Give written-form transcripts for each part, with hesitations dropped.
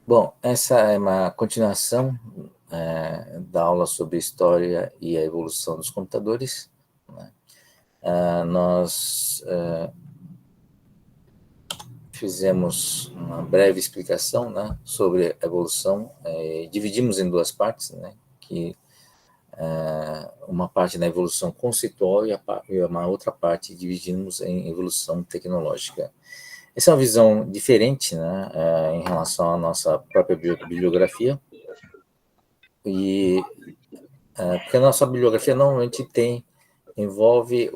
Bom, essa é uma continuação da aula sobre história e a evolução dos computadores, né? Nós fizemos uma breve explicação, né, sobre a evolução, dividimos em duas partes, né, que uma parte na evolução conceitual e uma outra parte dividimos em evolução tecnológica. Essa é uma visão diferente, né, em relação à nossa própria bibliografia, e porque a nossa bibliografia normalmente envolve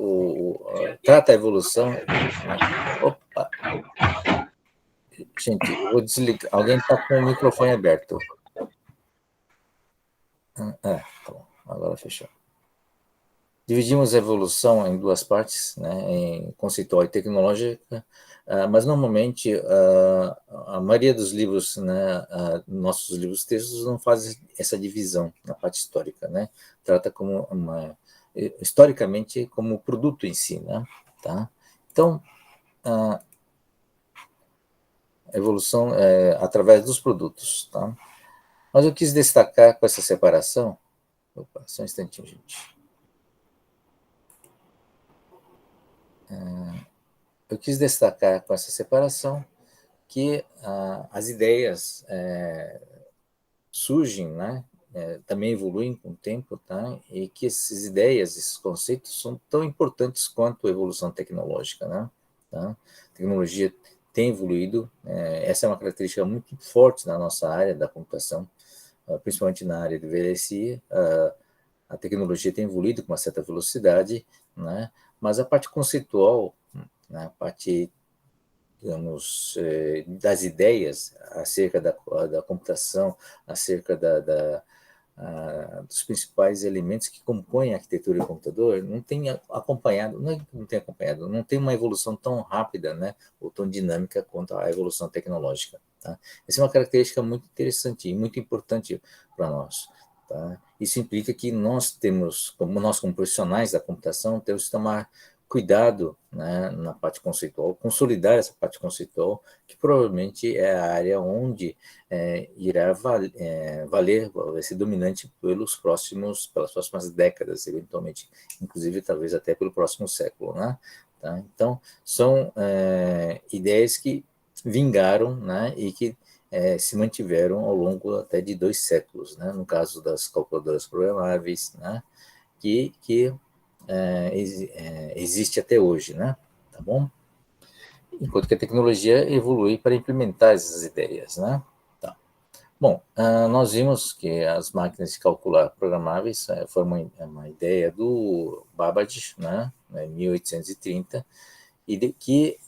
trata a evolução, né? Opa, gente, eu vou desligar, alguém está com o microfone aberto. Tá bom, agora fechou. Dividimos a evolução em duas partes, né, em conceitual e tecnológica, mas normalmente a maioria dos livros, né, nossos livros textos não fazem essa divisão na parte histórica, né, trata como historicamente como produto em si, né, tá? Então, a evolução é através dos produtos, tá? Mas eu quis destacar com essa separação, opa, só um instantinho, gente. Eu quis destacar com essa separação que as ideias surgem, né? Também evoluem com o tempo, tá? E que essas ideias, esses conceitos são tão importantes quanto a evolução tecnológica, né? Tá? A tecnologia tem evoluído, essa é uma característica muito forte na nossa área da computação, principalmente na área de VLSI, a tecnologia tem evoluído com uma certa velocidade, né? Mas a parte conceitual, né? A parte, digamos, das ideias acerca da computação, acerca dos principais elementos que compõem a arquitetura do computador, não tem acompanhado, não tem acompanhado, não tem uma evolução tão rápida, né, ou tão dinâmica quanto a evolução tecnológica. Tá? Essa é uma característica muito interessante e muito importante para nós. Tá? Isso implica que nós como profissionais da computação, temos que tomar cuidado, né, na parte conceitual, consolidar essa parte conceitual, que provavelmente é a área onde irá valer, vai ser dominante pelas próximas décadas, eventualmente, inclusive talvez até pelo próximo século, né? Tá? Então, são ideias que vingaram, né, e que se mantiveram ao longo até de 2 séculos, né? No caso das calculadoras programáveis, né? Que existe até hoje, né? Tá bom? Enquanto que a tecnologia evolui para implementar essas ideias, né? Tá. Bom, nós vimos que as máquinas de calcular programáveis foi uma ideia do Babbage, né, em 1830, e de que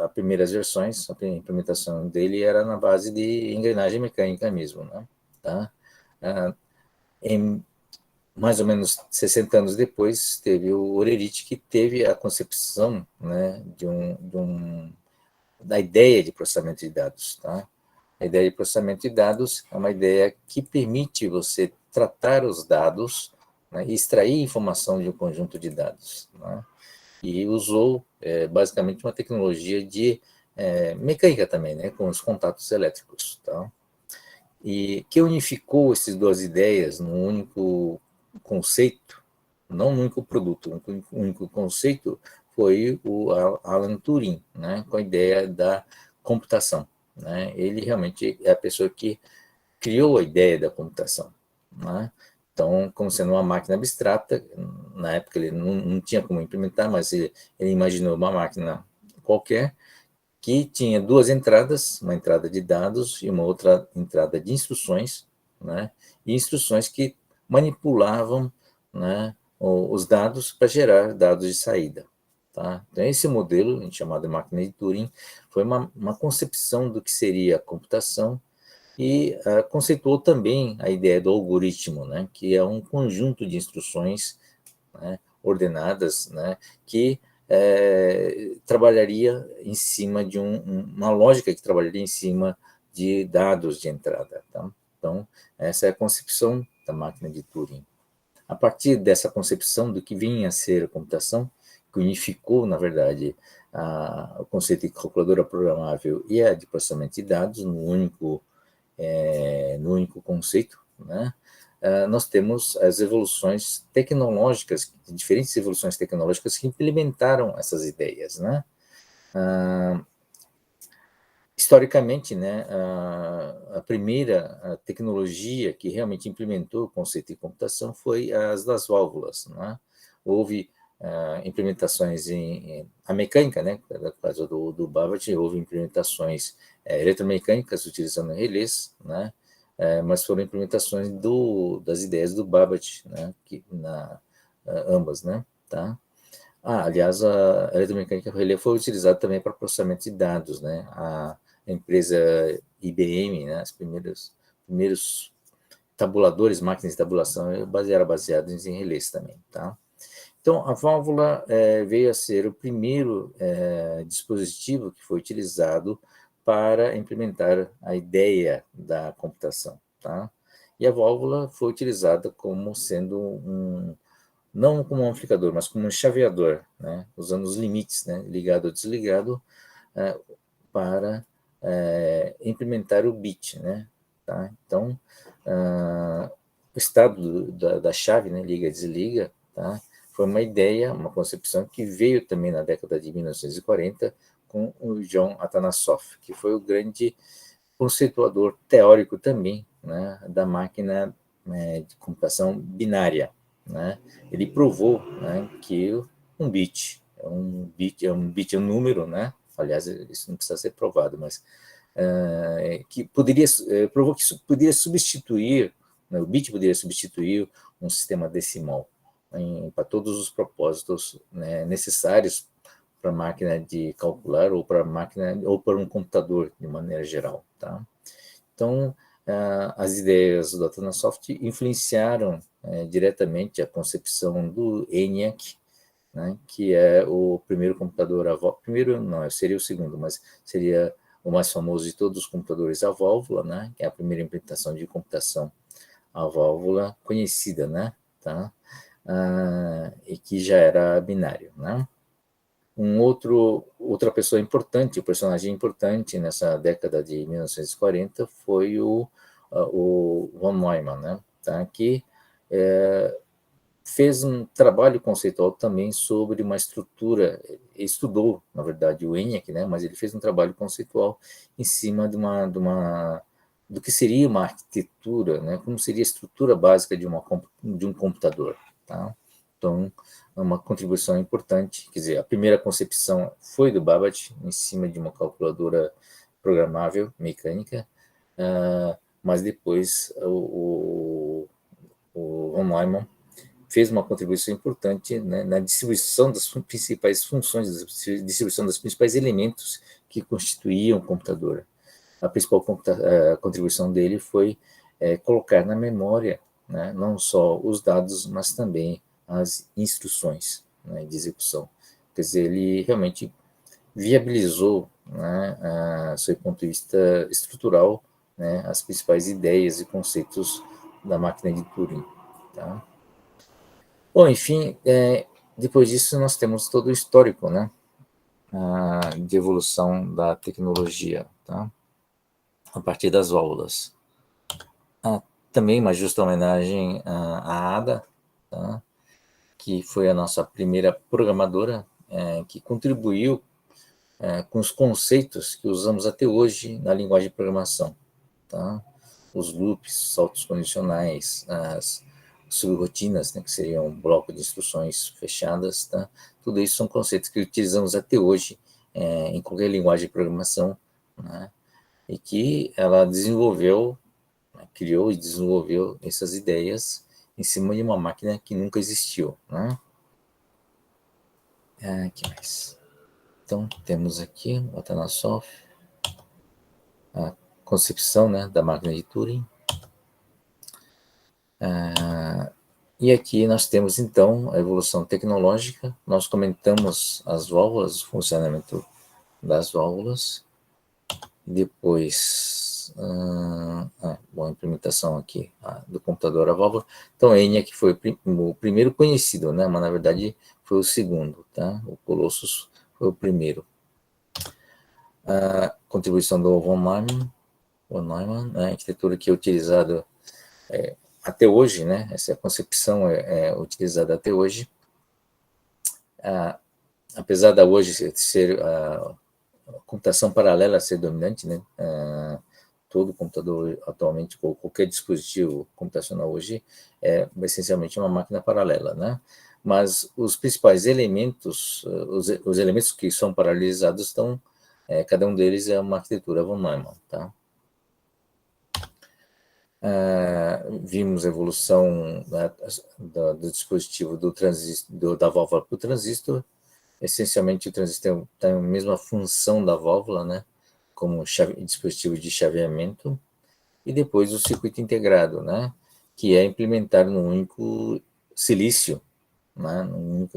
as primeiras versões, a implementação dele era na base de engrenagem mecânica mesmo, né? Tá? Em mais ou menos 60 anos depois, teve o Orerich, que teve a concepção, né, da ideia de processamento de dados. Tá? A ideia de processamento de dados é uma ideia que permite você tratar os dados, né, e extrair informação de um conjunto de dados. Né? E usou basicamente uma tecnologia de mecânica também, né, com os contatos elétricos. Tá? E que unificou essas duas ideias num único conceito, não um único produto, um único conceito, foi o Alan Turing, né, com a ideia da computação. Né? Ele realmente é a pessoa que criou a ideia da computação. Né? Então, como sendo uma máquina abstrata, na época ele não tinha como implementar, mas ele imaginou uma máquina qualquer que tinha duas entradas, uma entrada de dados e uma outra entrada de instruções, né? E instruções que manipulavam, né, os dados para gerar dados de saída. Tá? Então, esse modelo, chamado de máquina de Turing, foi uma concepção do que seria a computação e conceituou também a ideia do algoritmo, né, que é um conjunto de instruções, né, ordenadas, né, que trabalharia em cima de uma lógica que trabalharia em cima de dados de entrada. Tá? Então, essa é a concepção da máquina de Turing. A partir dessa concepção do que vinha a ser a computação, que unificou, na verdade, o conceito de calculadora programável e a de processamento de dados no único no único conceito, né? Nós temos as evoluções tecnológicas, diferentes evoluções tecnológicas que implementaram essas ideias, né? Historicamente, né, a primeira tecnologia que realmente implementou o conceito de computação foi as das válvulas, né? Houve implementações a mecânica, né, no caso do Babbage, houve implementações eletromecânicas utilizando relés, né, mas foram implementações das ideias do Babbage, né, ambas, né, tá? Aliás, a eletromecânica relé foi utilizada também para processamento de dados, né? A empresa IBM, né, os primeiros tabuladores, máquinas de tabulação, eram baseados em relés também, tá? Então, a válvula veio a ser o primeiro dispositivo que foi utilizado para implementar a ideia da computação, tá? E a válvula foi utilizada como sendo não como um amplificador, mas como um chaveador, né? Usando os limites, né? Ligado ou desligado, para implementar o bit, né? Tá? Então, o estado da chave, né? Liga, desliga, tá? Foi uma ideia, uma concepção que veio também na década de 1940 com o John Atanasoff, que foi o grande conceituador teórico também, né, da máquina de computação binária, né? Ele provou, né, que um número, né? Aliás, isso não precisa ser provado, mas que provou que isso poderia substituir, né, o bit poderia substituir um sistema decimal para todos os propósitos, né, necessários para a máquina de calcular ou para um computador de maneira geral, tá? Então, as ideias do Atanasoff influenciaram diretamente a concepção do ENIAC, né, que é o primeiro computador primeiro não, seria o segundo, mas seria o mais famoso de todos os computadores à válvula, né, que é a primeira implementação de computação à válvula conhecida, né, tá? E que já era binário, né? Outra pessoa importante, um personagem importante nessa década de 1940 foi o von Neumann, né, tá? Que fez um trabalho conceitual também sobre uma estrutura, estudou, na verdade, o ENIAC, né, mas ele fez um trabalho conceitual em cima do que seria uma arquitetura, né, como seria a estrutura básica de um computador, tá? Então, é uma contribuição importante, quer dizer, a primeira concepção foi do Babbage, em cima de uma calculadora programável, mecânica, mas depois o von Neumann fez uma contribuição importante, né, na distribuição das principais funções, distribuição dos principais elementos que constituíam o computador. A principal contribuição dele foi colocar na memória, né, não só os dados, mas também as instruções, né, de execução. Quer dizer, ele realmente viabilizou, né, sob o ponto de vista estrutural, né, as principais ideias e conceitos da máquina de Turing, tá? Bom, enfim, depois disso nós temos todo o histórico, né, de evolução da tecnologia, tá? A partir das válvulas. Também uma justa homenagem à Ada, tá? Que foi a nossa primeira programadora, que contribuiu com os conceitos que usamos até hoje na linguagem de programação, tá? Os loops, saltos condicionais, as subrotinas, né, que seriam um bloco de instruções fechadas, tá? Tudo isso são conceitos que utilizamos até hoje em qualquer linguagem de programação, né? E que ela criou e desenvolveu essas ideias em cima de uma máquina que nunca existiu, né? Que mais? Então, temos aqui o Atanasoff, a concepção, né, da máquina de Turing. E aqui nós temos, então, a evolução tecnológica. Nós comentamos as válvulas, o funcionamento das válvulas. Depois, a implementação aqui do computador à válvula. Então, ENIAC foi o primeiro conhecido, né? Mas, na verdade, foi o segundo, tá? O Colossus foi o primeiro. A contribuição do von Neumann, von Neumann, né, arquitetura que é utilizada até hoje, né, essa concepção é utilizada até hoje, apesar da hoje ser a computação paralela ser dominante, né, todo computador atualmente, ou qualquer dispositivo computacional hoje, é essencialmente uma máquina paralela, né? Mas os principais elementos, os elementos que são paralelizados estão, cada um deles é uma arquitetura von Neumann, tá? Vimos a evolução do dispositivo do transistor, da válvula para o transistor. Essencialmente, o transistor tem a mesma função da válvula, né? Como dispositivo de chaveamento. E depois o circuito integrado, né? Que é implementar num único silício, né? Num único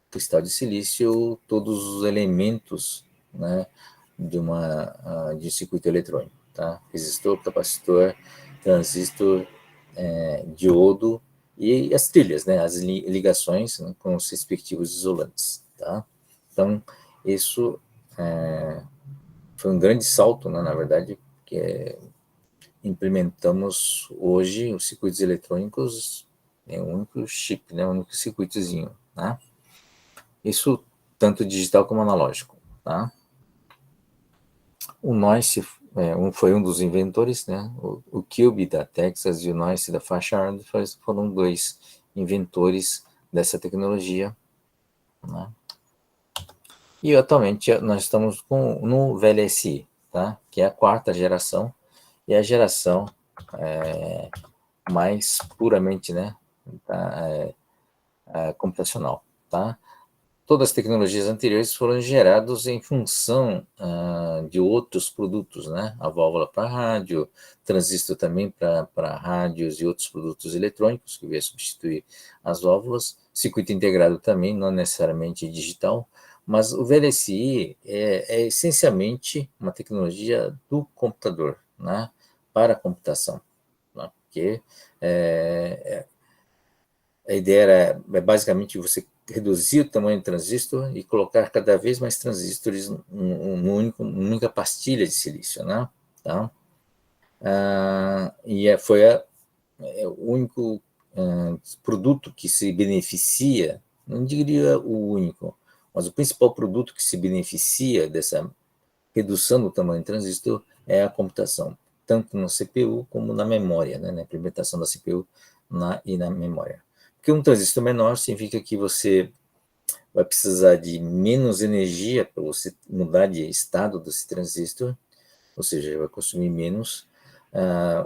cristal de silício, todos os elementos, né? De circuito eletrônico, tá? Resistor, capacitor, transistor, diodo e as trilhas, né? As ligações, né? Com os respectivos isolantes, tá? Então, isso foi um grande salto, né? Na verdade, que implementamos hoje os circuitos eletrônicos em um único chip, né? Um único circuitozinho, tá? Isso tanto digital como analógico, tá? O Noyce foi um dos inventores, né? O Kilby da Texas e o Noyce da Fairchild foram dois inventores dessa tecnologia, né? E atualmente nós estamos no VLSI, tá? Que é a quarta geração e a geração mais puramente, né? Tá? Computacional, tá? Todas as tecnologias anteriores foram geradas em função de outros produtos, né? A válvula para rádio, transistor também para rádios e outros produtos eletrônicos que veio substituir as válvulas, circuito integrado também, não necessariamente digital, mas o VLSI é essencialmente uma tecnologia do computador, né? Para a computação, né? Porque a ideia era basicamente você reduzir o tamanho do transistor e colocar cada vez mais transistores numa única pastilha de silício, né? Tá? O único produto que se beneficia, não diria o único, mas o principal produto que se beneficia dessa redução do tamanho do transistor é a computação, tanto no CPU como na memória, né? Na implementação da CPU e na memória. Porque um transistor menor significa que você vai precisar de menos energia para você mudar de estado desse transistor, ou seja, vai consumir menos,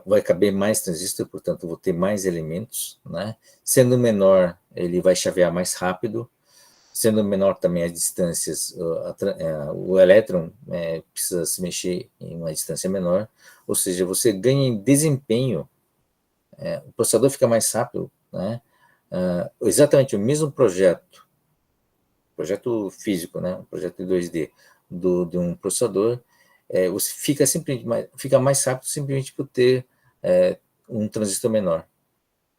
vai caber mais transistor, portanto, vou ter mais elementos, né? Sendo menor, ele vai chavear mais rápido, sendo menor também as distâncias, o elétron precisa se mexer em uma distância menor, ou seja, você ganha em desempenho, o processador fica mais rápido, né? Exatamente o mesmo projeto físico, né? Um projeto 2D de um processador, você fica mais rápido simplesmente por ter um transistor menor.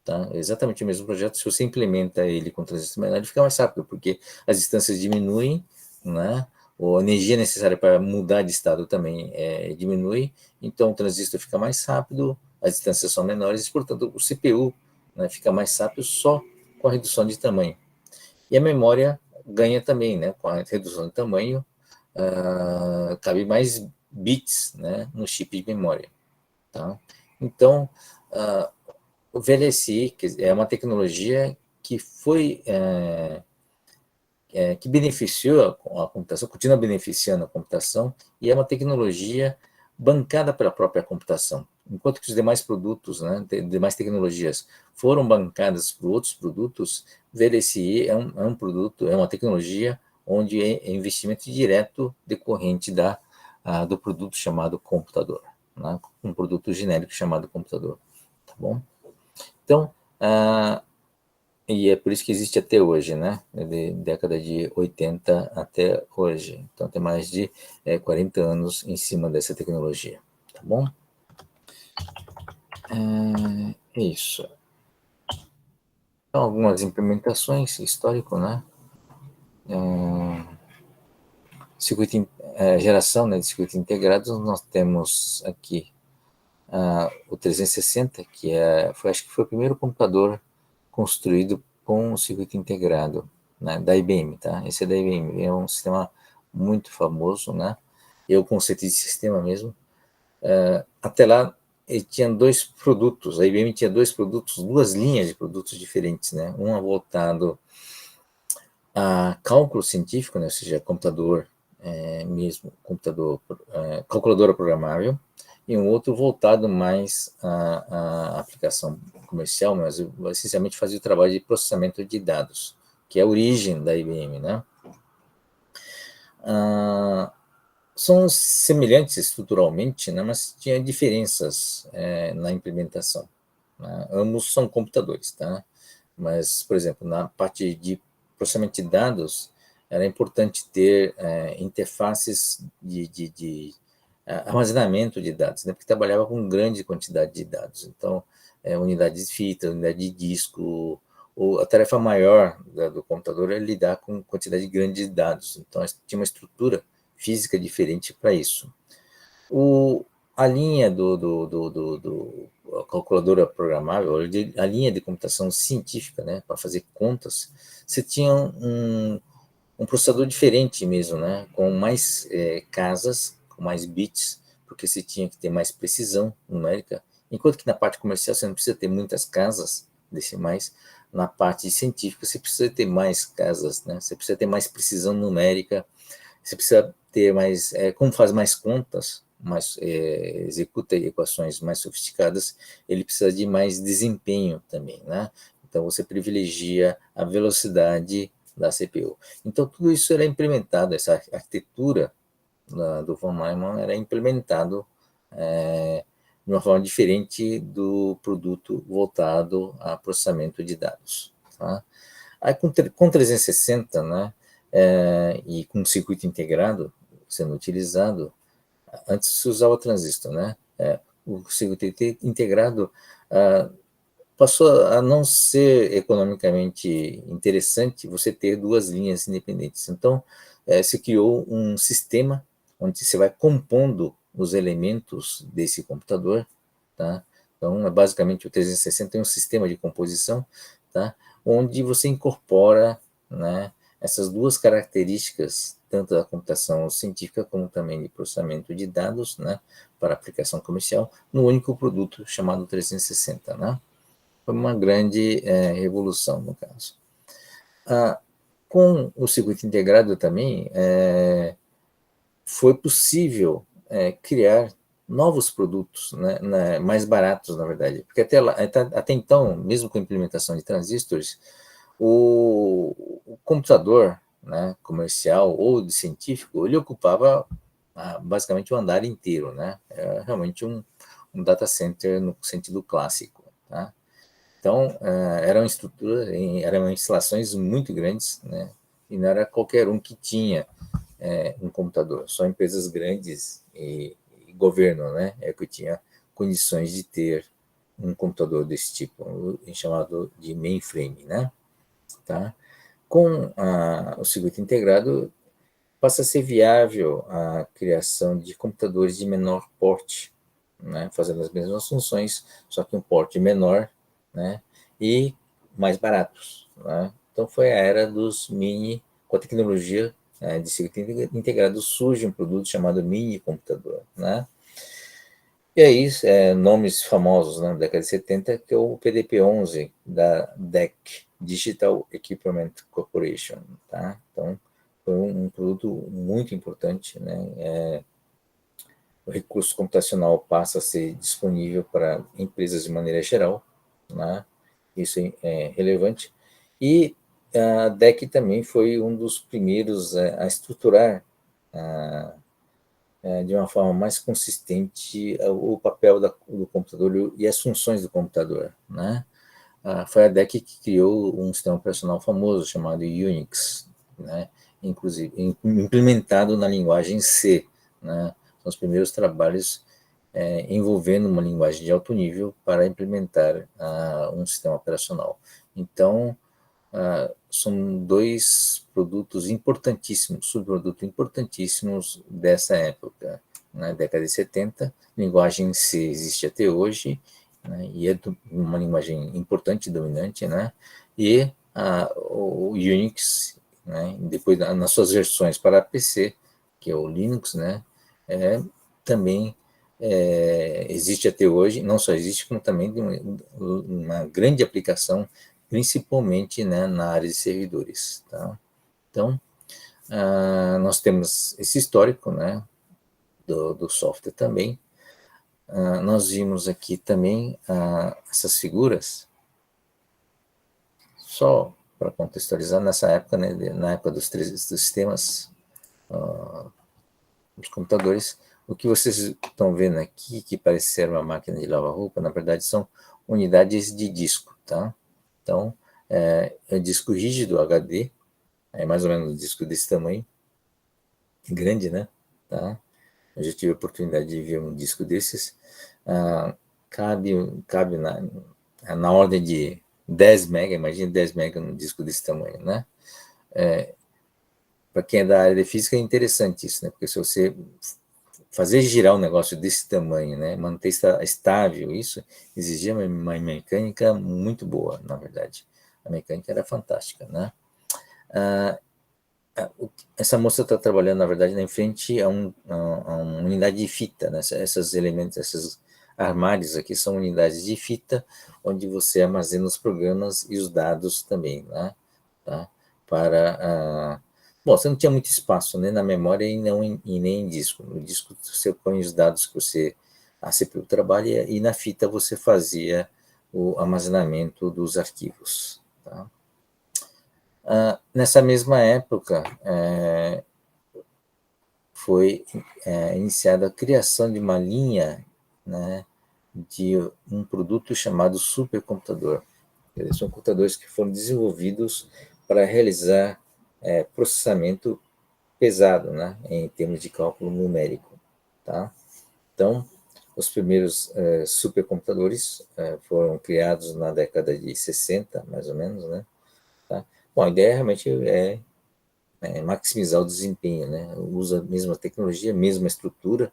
Tá? É exatamente o mesmo projeto, se você implementa ele com transistor menor, ele fica mais rápido, porque as distâncias diminuem, né? Ou a energia necessária para mudar de estado também diminui, então o transistor fica mais rápido, as distâncias são menores, e, portanto, o CPU, né, fica mais rápido só com a redução de tamanho. E a memória ganha também, né? Com a redução de tamanho, cabe mais bits, né, no chip de memória. Tá? Então, o VLSI é uma tecnologia que que beneficiou a computação, continua beneficiando a computação, e é uma tecnologia bancada pela própria computação. Enquanto que os demais produtos, né, demais tecnologias foram bancadas por outros produtos, VLSI é um produto, é uma tecnologia onde é investimento direto decorrente do produto chamado computador, né, um produto genérico chamado computador. Tá bom? Então, e é por isso que existe até hoje, né? De década de 80 até hoje. Então, tem mais de 40 anos em cima dessa tecnologia. Tá bom? É isso. Então, algumas implementações histórico, né? geração, né, de circuitos integrados, nós temos aqui o 360, que acho que foi o primeiro computador construído com um circuito integrado, né, da IBM, tá? Esse é da IBM, é um sistema muito famoso, né? O conceito de sistema mesmo. Até lá, ele tinha dois produtos, a IBM tinha dois produtos, duas linhas de produtos diferentes, né? Uma voltado a cálculo científico, né? Ou seja, computador mesmo, computador, calculadora programável, e um outro voltado mais à aplicação comercial, mas essencialmente fazia o trabalho de processamento de dados, que é a origem da IBM, né? São semelhantes estruturalmente, né, mas tinha diferenças na implementação, né? Ambos são computadores, tá? Mas, por exemplo, na parte de processamento de dados, era importante ter interfaces de armazenamento de dados, né? Porque trabalhava com grande quantidade de dados. Então, unidade de fita, unidade de disco, a tarefa maior do computador é lidar com quantidade grande de dados. Então, tinha uma estrutura física diferente para isso. A linha do calculadora programável, a linha de computação científica, né, para fazer contas, você tinha um processador diferente mesmo, né, com mais casas, com mais bits, porque você tinha que ter mais precisão numérica, enquanto que na parte comercial você não precisa ter muitas casas decimais, na parte científica você precisa ter mais casas, né, você precisa ter mais precisão numérica, você precisa ter mais, como faz mais contas, executa equações mais sofisticadas, ele precisa de mais desempenho também, né? Então, você privilegia a velocidade da CPU. Então, tudo isso era implementado, essa arquitetura do von Neumann era implementado de uma forma diferente do produto voltado a processamento de dados. Tá? Aí, com 360, né, e com circuito integrado sendo utilizado, antes se usava transistor, né? O circuito integrado passou a não ser economicamente interessante você ter duas linhas independentes. Então, se criou um sistema onde você vai compondo os elementos desse computador, tá? Então, basicamente, o 360 é um sistema de composição, tá? Onde você incorpora, né, essas duas características, tanto da computação científica como também de processamento de dados, né, para aplicação comercial, no único produto chamado 360, né? Foi uma grande revolução, no caso. Com o circuito integrado também, foi possível criar novos produtos, né, mais baratos, na verdade. Porque até então, mesmo com a implementação de transistores, o computador, né, comercial ou de científico, ele ocupava basicamente o andar inteiro, né? Era realmente um data center no sentido clássico, tá? Então, eram instalações muito grandes, né? E não era qualquer um que tinha um computador, só empresas grandes e governo, né? É que tinha condições de ter um computador desse tipo, chamado de mainframe, né? Tá? Com o circuito integrado, passa a ser viável a criação de computadores de menor porte, né, fazendo as mesmas funções, só que um porte menor, né, e mais baratos. Né? Então foi a era dos mini, com a tecnologia de circuito integrado, surge um produto chamado mini computador. Né? E aí, nomes famosos na década de 70, que é o PDP-11 da DEC, Digital Equipment Corporation. Tá? Então, foi um produto muito importante, né? O recurso computacional passa a ser disponível para empresas de maneira geral, né? Isso é relevante. E a DEC também foi um dos primeiros a estruturar de uma forma mais consistente o papel do computador e as funções do computador, né? Foi a DEC que criou um sistema operacional famoso chamado Unix, né? Inclusive implementado na linguagem C, né? São os primeiros trabalhos envolvendo uma linguagem de alto nível para implementar um sistema operacional. Então, são dois produtos importantíssimos, subprodutos importantíssimos dessa época. Na década de 70, linguagem C existe até hoje, né, e é uma linguagem importante e dominante, né, e o Unix, né, depois nas suas versões para PC, que é o Linux, né, também existe até hoje, não só existe, como também tem uma grande aplicação, principalmente, né, na área de servidores. Tá? Então, nós temos esse histórico, né, do software também. Nós vimos aqui também essas figuras, só para contextualizar, nessa época, né, na época dos sistemas, dos computadores, o que vocês estão vendo aqui, que parece ser uma máquina de lavar roupa, na verdade são unidades de disco, tá? Então, é disco rígido, HD, é mais ou menos um disco desse tamanho, grande, né? Tá? Eu já tive a oportunidade de ver um disco desses, cabe na ordem de 10 mega, imagina 10 mega num disco desse tamanho, né? Para quem é da área de física é interessante isso, né? Porque se você fazer girar um negócio desse tamanho, né, manter estável isso, exigia uma mecânica muito boa, na verdade. A mecânica era fantástica, né? Essa moça está trabalhando, na verdade, em frente a uma unidade de fita, né? Esses elementos, esses armários aqui são unidades de fita, onde você armazena os programas e os dados também, né? Tá? Bom, você não tinha muito espaço, né, na memória e nem em disco. No disco você põe os dados que a CPU trabalha, e na fita você fazia o armazenamento dos arquivos. Tá? Nessa mesma época, foi iniciada a criação de uma linha, né, de um produto chamado supercomputador. São computadores que foram desenvolvidos para realizar processamento pesado, né, em termos de cálculo numérico. Tá? Então, os primeiros supercomputadores foram criados na década de 60, mais ou menos. Né? Tá? Bom, a ideia realmente é maximizar o desempenho, né? Usa a mesma tecnologia, mesma estrutura,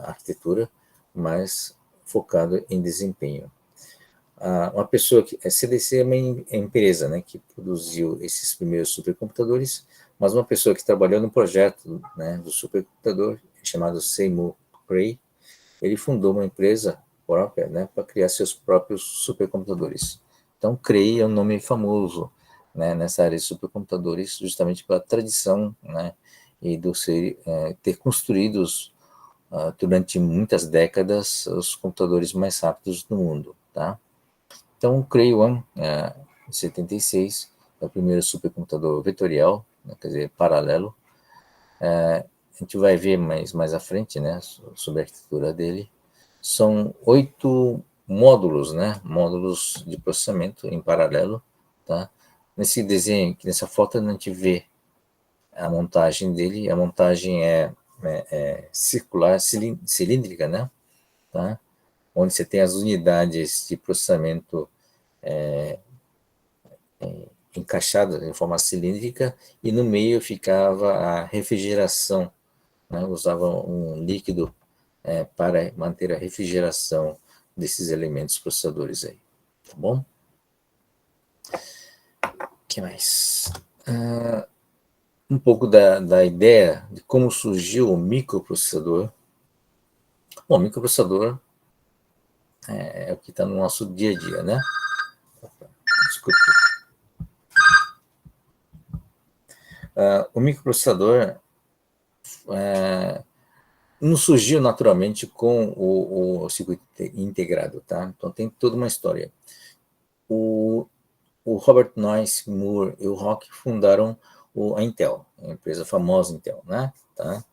arquitetura, mas focado em desempenho. Uma pessoa que a CDC é uma empresa, né, que produziu esses primeiros supercomputadores, mas uma pessoa que trabalhou no projeto, né, do supercomputador, chamado Seymour Cray, ele fundou uma empresa própria, né, para criar seus próprios supercomputadores. Então, Cray é um nome famoso, né, nessa área de supercomputadores, justamente pela tradição, né, e ter construído durante muitas décadas os computadores mais rápidos do mundo, tá? Então, o Cray One, em 76, é o primeiro supercomputador vetorial, né, quer dizer, paralelo. A gente vai ver mais à frente, né, sobre a arquitetura dele. São 8 módulos, né, módulos de processamento em paralelo. Tá? Nesse desenho, nessa foto, a gente vê a montagem dele. A montagem é circular, cilíndrica, né? Tá? Onde você tem as unidades de processamento encaixadas em forma cilíndrica, e no meio ficava a refrigeração, né? Usava um líquido para manter a refrigeração desses elementos processadores aí, tá bom? O que mais? Um pouco da ideia de como surgiu o microprocessador. Bom, o microprocessador é o que está no nosso dia a dia, né? Desculpe. O microprocessador não surgiu naturalmente com o circuito integrado, tá? Então tem toda uma história. O Robert Noyce, Moore e o Rock fundaram a Intel, a empresa famosa Intel, né? Tá?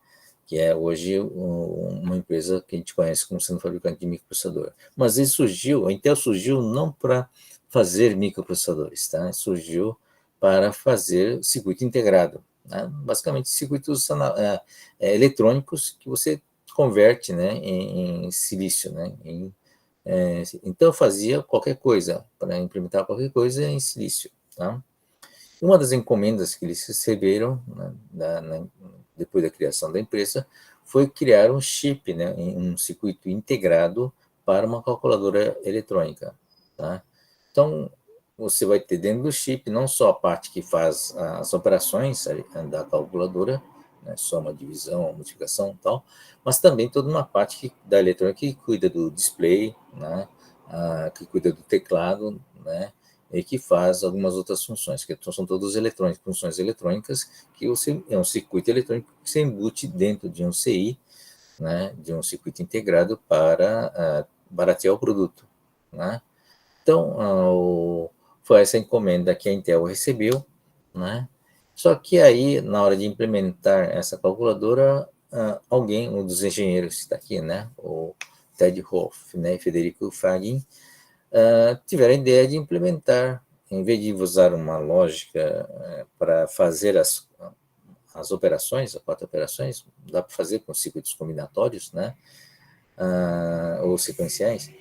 Que é hoje uma empresa que a gente conhece como sendo fabricante de microprocessador. Mas a Intel surgiu não para fazer microprocessadores, tá? Surgiu para fazer circuito integrado, né? Basicamente circuitos eletrônicos que você converte, né, em silício, né? Então eu fazia qualquer coisa, para implementar qualquer coisa em silício. tá? Uma das encomendas que eles receberam, né, depois da criação da empresa, foi criar um chip, né, um circuito integrado para uma calculadora eletrônica, tá? Então, você vai ter dentro do chip não só a parte que faz as operações da calculadora, né, soma, divisão, multiplicação e tal, mas também toda uma parte da eletrônica que cuida do display, né, que cuida do teclado, né, e que faz algumas outras funções, que são todas eletrônicas, funções eletrônicas, que você, é um circuito eletrônico que você embute dentro de um CI, né, de um circuito integrado para baratear o produto, né? Então, foi essa encomenda que a Intel recebeu, né? Só que aí, na hora de implementar essa calculadora, alguém, um dos engenheiros que está aqui, né, o Ted Hoff, né, e Federico Fagin, tiveram a ideia de implementar, em vez de usar uma lógica para fazer as operações, as 4 operações, dá para fazer com circuitos combinatórios, né, ou sequenciais,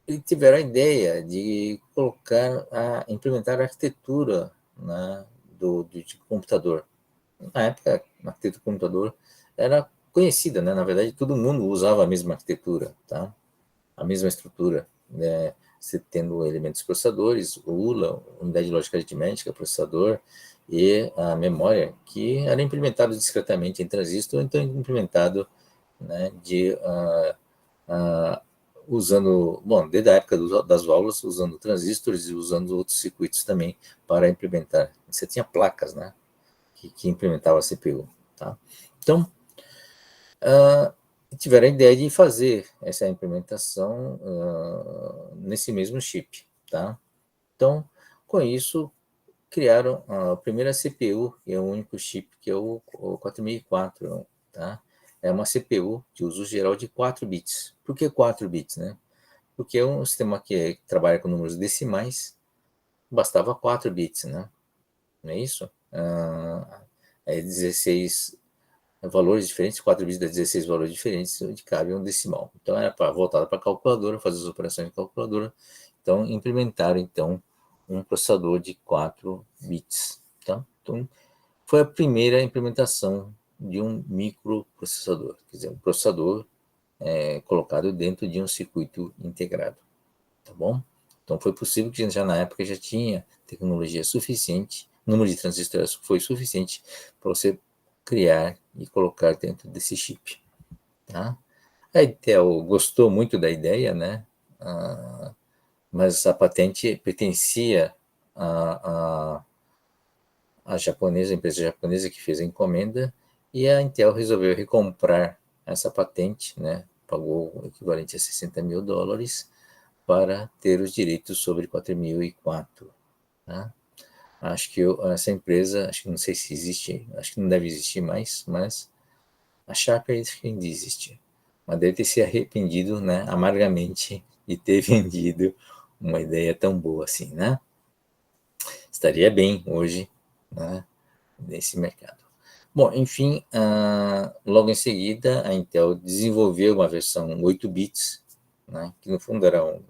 e tiveram a ideia de implementar a arquitetura, né, de computador. Na época, a arquitetura do computador era conhecida, né? Na verdade, todo mundo usava a mesma arquitetura, tá? A mesma estrutura, né? Você tendo elementos processadores, o ULA, unidade de lógica aritmética, processador, e a memória, que era implementado discretamente em transistor, então implementado, né, uh, usando, bom, desde a época das válvulas, usando transistores e usando outros circuitos também para implementar. Você tinha placas, né, que implementavam a CPU, tá? Então, tiveram a ideia de fazer essa implementação nesse mesmo chip, tá? Então, com isso, criaram a primeira CPU, que é o único chip, que é o 4004, tá? É uma CPU de uso geral de 4 bits. Por que 4 bits, né? Porque é um sistema que trabalha com números decimais, bastava 4 bits, né? Não é isso? É 16 valores diferentes, 4 bits dá 16 valores diferentes, onde cabe um decimal. Então, era voltado para a calculadora, fazer as operações de calculadora. Então, implementaram, então, um processador de 4 bits. Tá? Então, foi a primeira implementação de um microprocessador, quer dizer, um processador colocado dentro de um circuito integrado. Tá bom? Então, foi possível que já na época já tinha tecnologia suficiente, o número de transistores foi suficiente para você criar e colocar dentro desse chip. Tá? A Intel gostou muito da ideia, né? Mas a patente pertencia à japonesa, a empresa japonesa que fez a encomenda, e a Intel resolveu recomprar essa patente, né? Pagou o equivalente a $60 mil para ter os direitos sobre 4004. Tá? Acho que essa empresa, acho que não sei se existe, acho que não deve existir mais, mas a Sharp ainda existe. Mas deve ter se arrependido, né, amargamente de ter vendido uma ideia tão boa assim, né? Estaria bem hoje, né, nesse mercado. Bom, enfim, logo em seguida, a Intel desenvolveu uma versão 8 bits, né, que no fundo era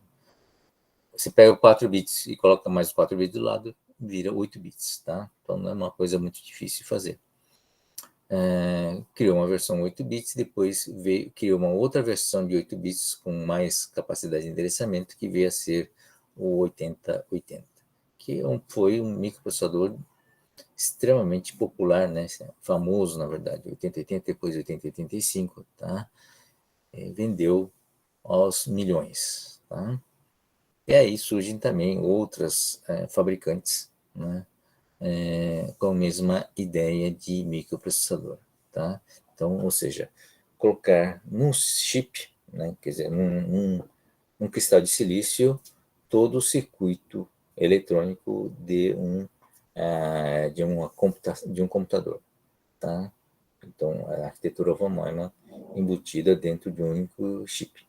você pega 4 bits e coloca mais 4 bits do lado, vira 8 bits, tá? Então não é uma coisa muito difícil de fazer. Criou uma versão 8 bits, depois criou uma outra versão de 8 bits com mais capacidade de endereçamento, que veio a ser o 8080, que foi um microprocessador extremamente popular, né? Famoso, na verdade, 8080, depois 8085, tá? Vendeu aos milhões, tá? E aí surgem também outras fabricantes, né, com a mesma ideia de microprocessador, tá? Então, ou seja, colocar num chip, né, quer dizer, num cristal de silício, todo o circuito eletrônico de um computador, tá? Então, a arquitetura von Neumann embutida dentro de um único chip.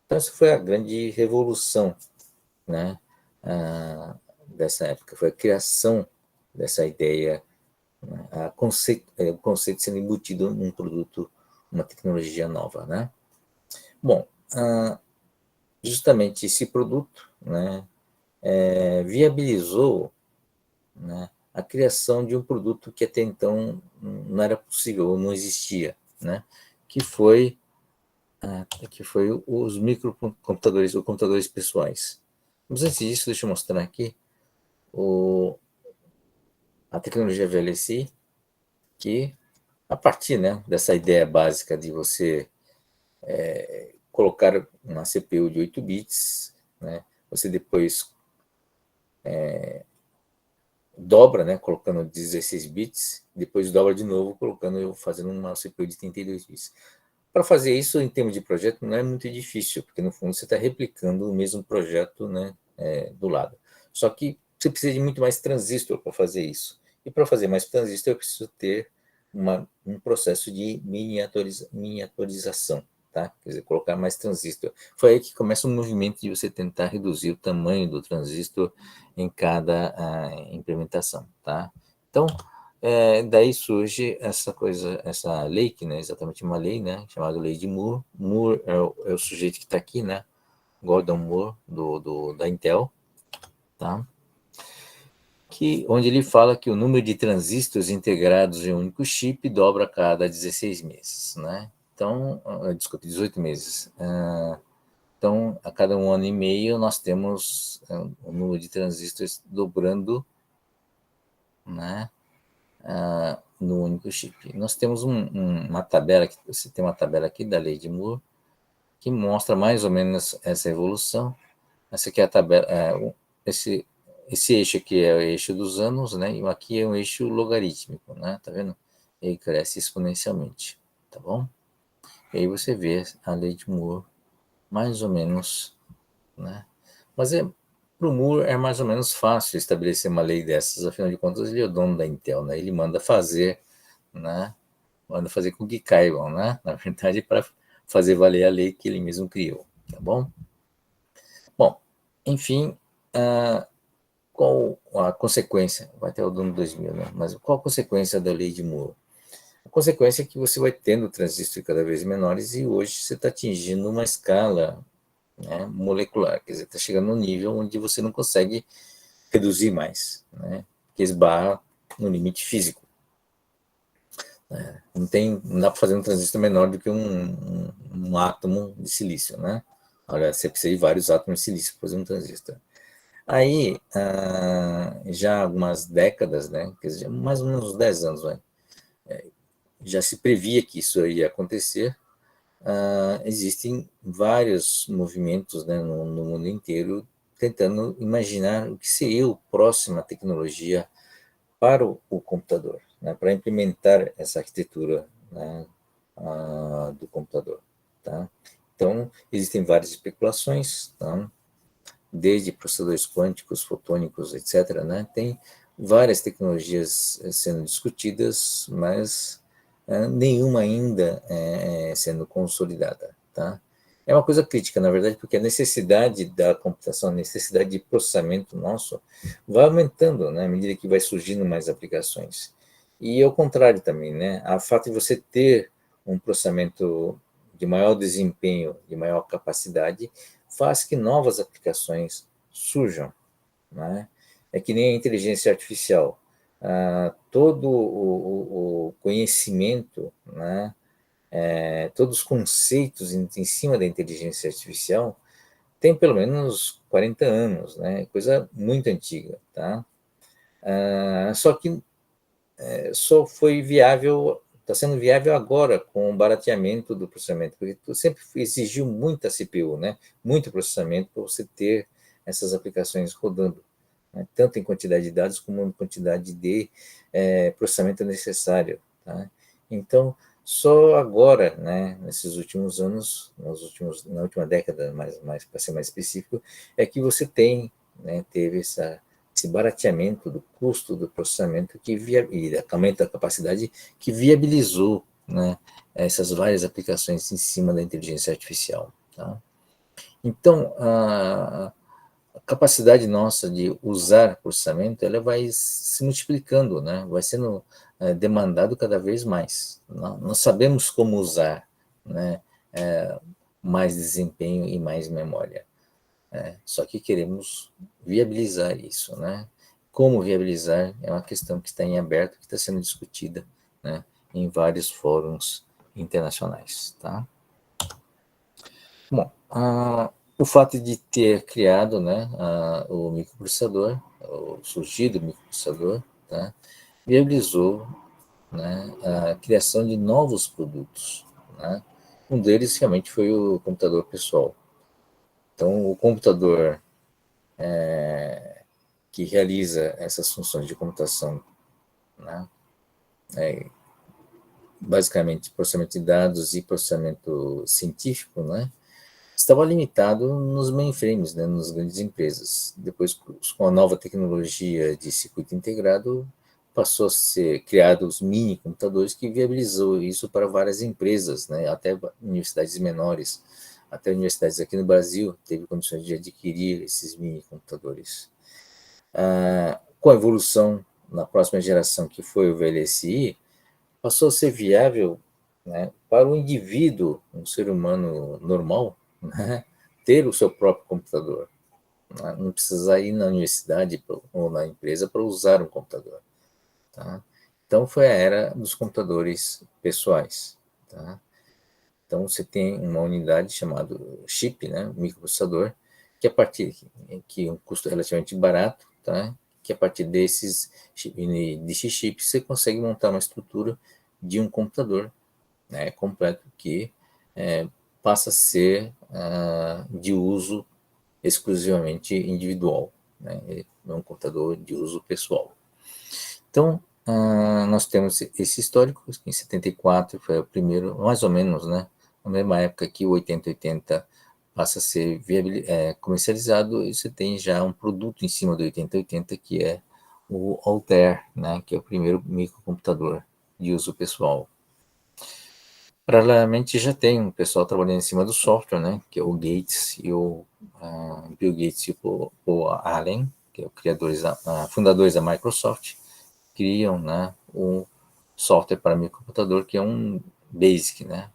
Então, essa foi a grande revolução, né, dessa época, foi a criação dessa ideia, né, o conceito sendo embutido num produto, uma tecnologia nova, né? Bom, justamente esse produto, né, viabilizou, né, a criação de um produto que até então não era possível, ou não existia, né, que foi os microcomputadores, ou computadores pessoais. Mas antes disso, deixa eu mostrar aqui a tecnologia VLSI, que a partir, né, dessa ideia básica de você colocar uma CPU de 8 bits, né, você depois dobra, né, colocando 16 bits, depois dobra de novo, fazendo uma CPU de 32 bits. Para fazer isso, em termos de projeto, não é muito difícil, porque no fundo você está replicando o mesmo projeto, né, do lado. Só que você precisa de muito mais transistor para fazer isso. E para fazer mais transistor, eu preciso ter um processo de miniaturização, tá? Quer dizer, colocar mais transistor. Foi aí que começa o movimento de você tentar reduzir o tamanho do transistor em cada implementação, tá? Então, daí surge essa coisa, essa lei, que não é exatamente uma lei, né, chamada Lei de Moore. Moore é o sujeito que está aqui, né, Gordon Moore, da Intel, tá? Onde ele fala que o número de transistores integrados em um único chip dobra a cada 16 meses, né? Então, desculpe, 18 meses. Então, a cada 1 ano e meio, nós temos o número de transistores dobrando, né, no único chip. Nós temos uma tabela, você tem uma tabela aqui da Lei de Moore, que mostra mais ou menos essa evolução. Essa aqui é a tabela, esse eixo aqui é o eixo dos anos, né? E aqui é um eixo logarítmico, né? Tá vendo? Ele cresce exponencialmente, tá bom? E aí você vê a Lei de Moore, mais ou menos, né? Mas para o Moore é mais ou menos fácil estabelecer uma lei dessas, afinal de contas ele é o dono da Intel, né? Ele manda fazer, né? Manda fazer com que caibam, né? Na verdade, para fazer valer a lei que ele mesmo criou, tá bom? Bom, enfim, qual a consequência? Vai ter o dono 2000, né? Mas qual a consequência da lei de Moore? A consequência é que você vai tendo transistores cada vez menores e hoje você está atingindo uma escala, né, molecular, quer dizer, está chegando num nível onde você não consegue reduzir mais, né? Que esbarra no limite físico. Não dá para fazer um transistor menor do que um átomo de silício, né? Olha, você precisa de vários átomos de silício para fazer um transistor. Aí, já há algumas décadas, né, quer dizer, mais ou menos uns 10 anos, já se previa que isso ia acontecer. Existem vários movimentos, né, no mundo inteiro tentando imaginar o que seria a próxima tecnologia para o computador, né, para implementar essa arquitetura, né, do computador. Tá? Então, existem várias especulações, tá? Desde processadores quânticos, fotônicos, etc., né? Tem várias tecnologias sendo discutidas, mas nenhuma ainda sendo consolidada. Tá? É uma coisa crítica, na verdade, porque a necessidade da computação, a necessidade de processamento nosso vai aumentando, né, à medida que vai surgindo mais aplicações. E ao contrário também, né, a fato de você ter um processamento de maior desempenho, de maior capacidade, faz que novas aplicações surjam, né? É que nem a inteligência artificial. Todo o conhecimento, né, todos os conceitos em cima da inteligência artificial tem pelo menos 40 anos, né? Coisa muito antiga, tá? Só que só foi viável, está sendo viável agora com o barateamento do processamento, porque tu sempre exigiu muita CPU, né? Muito processamento para você ter essas aplicações rodando, né? Tanto em quantidade de dados como em quantidade de processamento necessário. Tá? Então, só agora, né, nesses últimos anos, na última década, para ser mais específico, é que você teve esse barateamento do custo do processamento e aumento da capacidade que viabilizou, né, essas várias aplicações em cima da inteligência artificial. Tá? Então, a capacidade nossa de usar processamento, ela vai se multiplicando, né? Vai sendo demandado cada vez mais. Nós sabemos como usar, né, mais desempenho e mais memória. Só que queremos viabilizar isso, né? Como viabilizar é uma questão que está em aberto, que está sendo discutida, né, em vários fóruns internacionais, tá? Bom, o fato de ter criado, né, o microprocessador, o surgido microprocessador, tá, viabilizou, né, a criação de novos produtos, né? Um deles realmente foi o computador pessoal. Então, o computador que realiza essas funções de computação, né, basicamente processamento de dados e processamento científico, né, estava limitado nos mainframes, né, nas grandes empresas. Depois, com a nova tecnologia de circuito integrado, passou a ser criado os mini computadores que viabilizou isso para várias empresas, né, até universidades menores, até universidades aqui no Brasil teve condições de adquirir esses mini computadores. Com a evolução na próxima geração, que foi o VLSI, passou a ser viável, né, para o indivíduo, um ser humano normal, né, ter o seu próprio computador. Né, não precisar ir na universidade ou na empresa para usar um computador. Tá? Então, foi a era dos computadores pessoais. Tá? Então, você tem uma unidade chamada chip, né, microprocessador, que a partir que um custo relativamente barato, tá? Que a partir desses chips você consegue montar uma estrutura de um computador, né, completo, que passa a ser de uso exclusivamente individual, né? É um computador de uso pessoal. Então, nós temos esse histórico, em 74 foi o primeiro, mais ou menos, né? Na mesma época que o 8080 passa a ser comercializado, e você tem já um produto em cima do 8080, que é o Altair, né? Que é o primeiro microcomputador de uso pessoal. Paralelamente, já tem um pessoal trabalhando em cima do software, né? Que é o Gates e o Bill Gates e o Paul Allen, que é o fundadores da Microsoft, criam, né, um software para microcomputador que é um BASIC, né?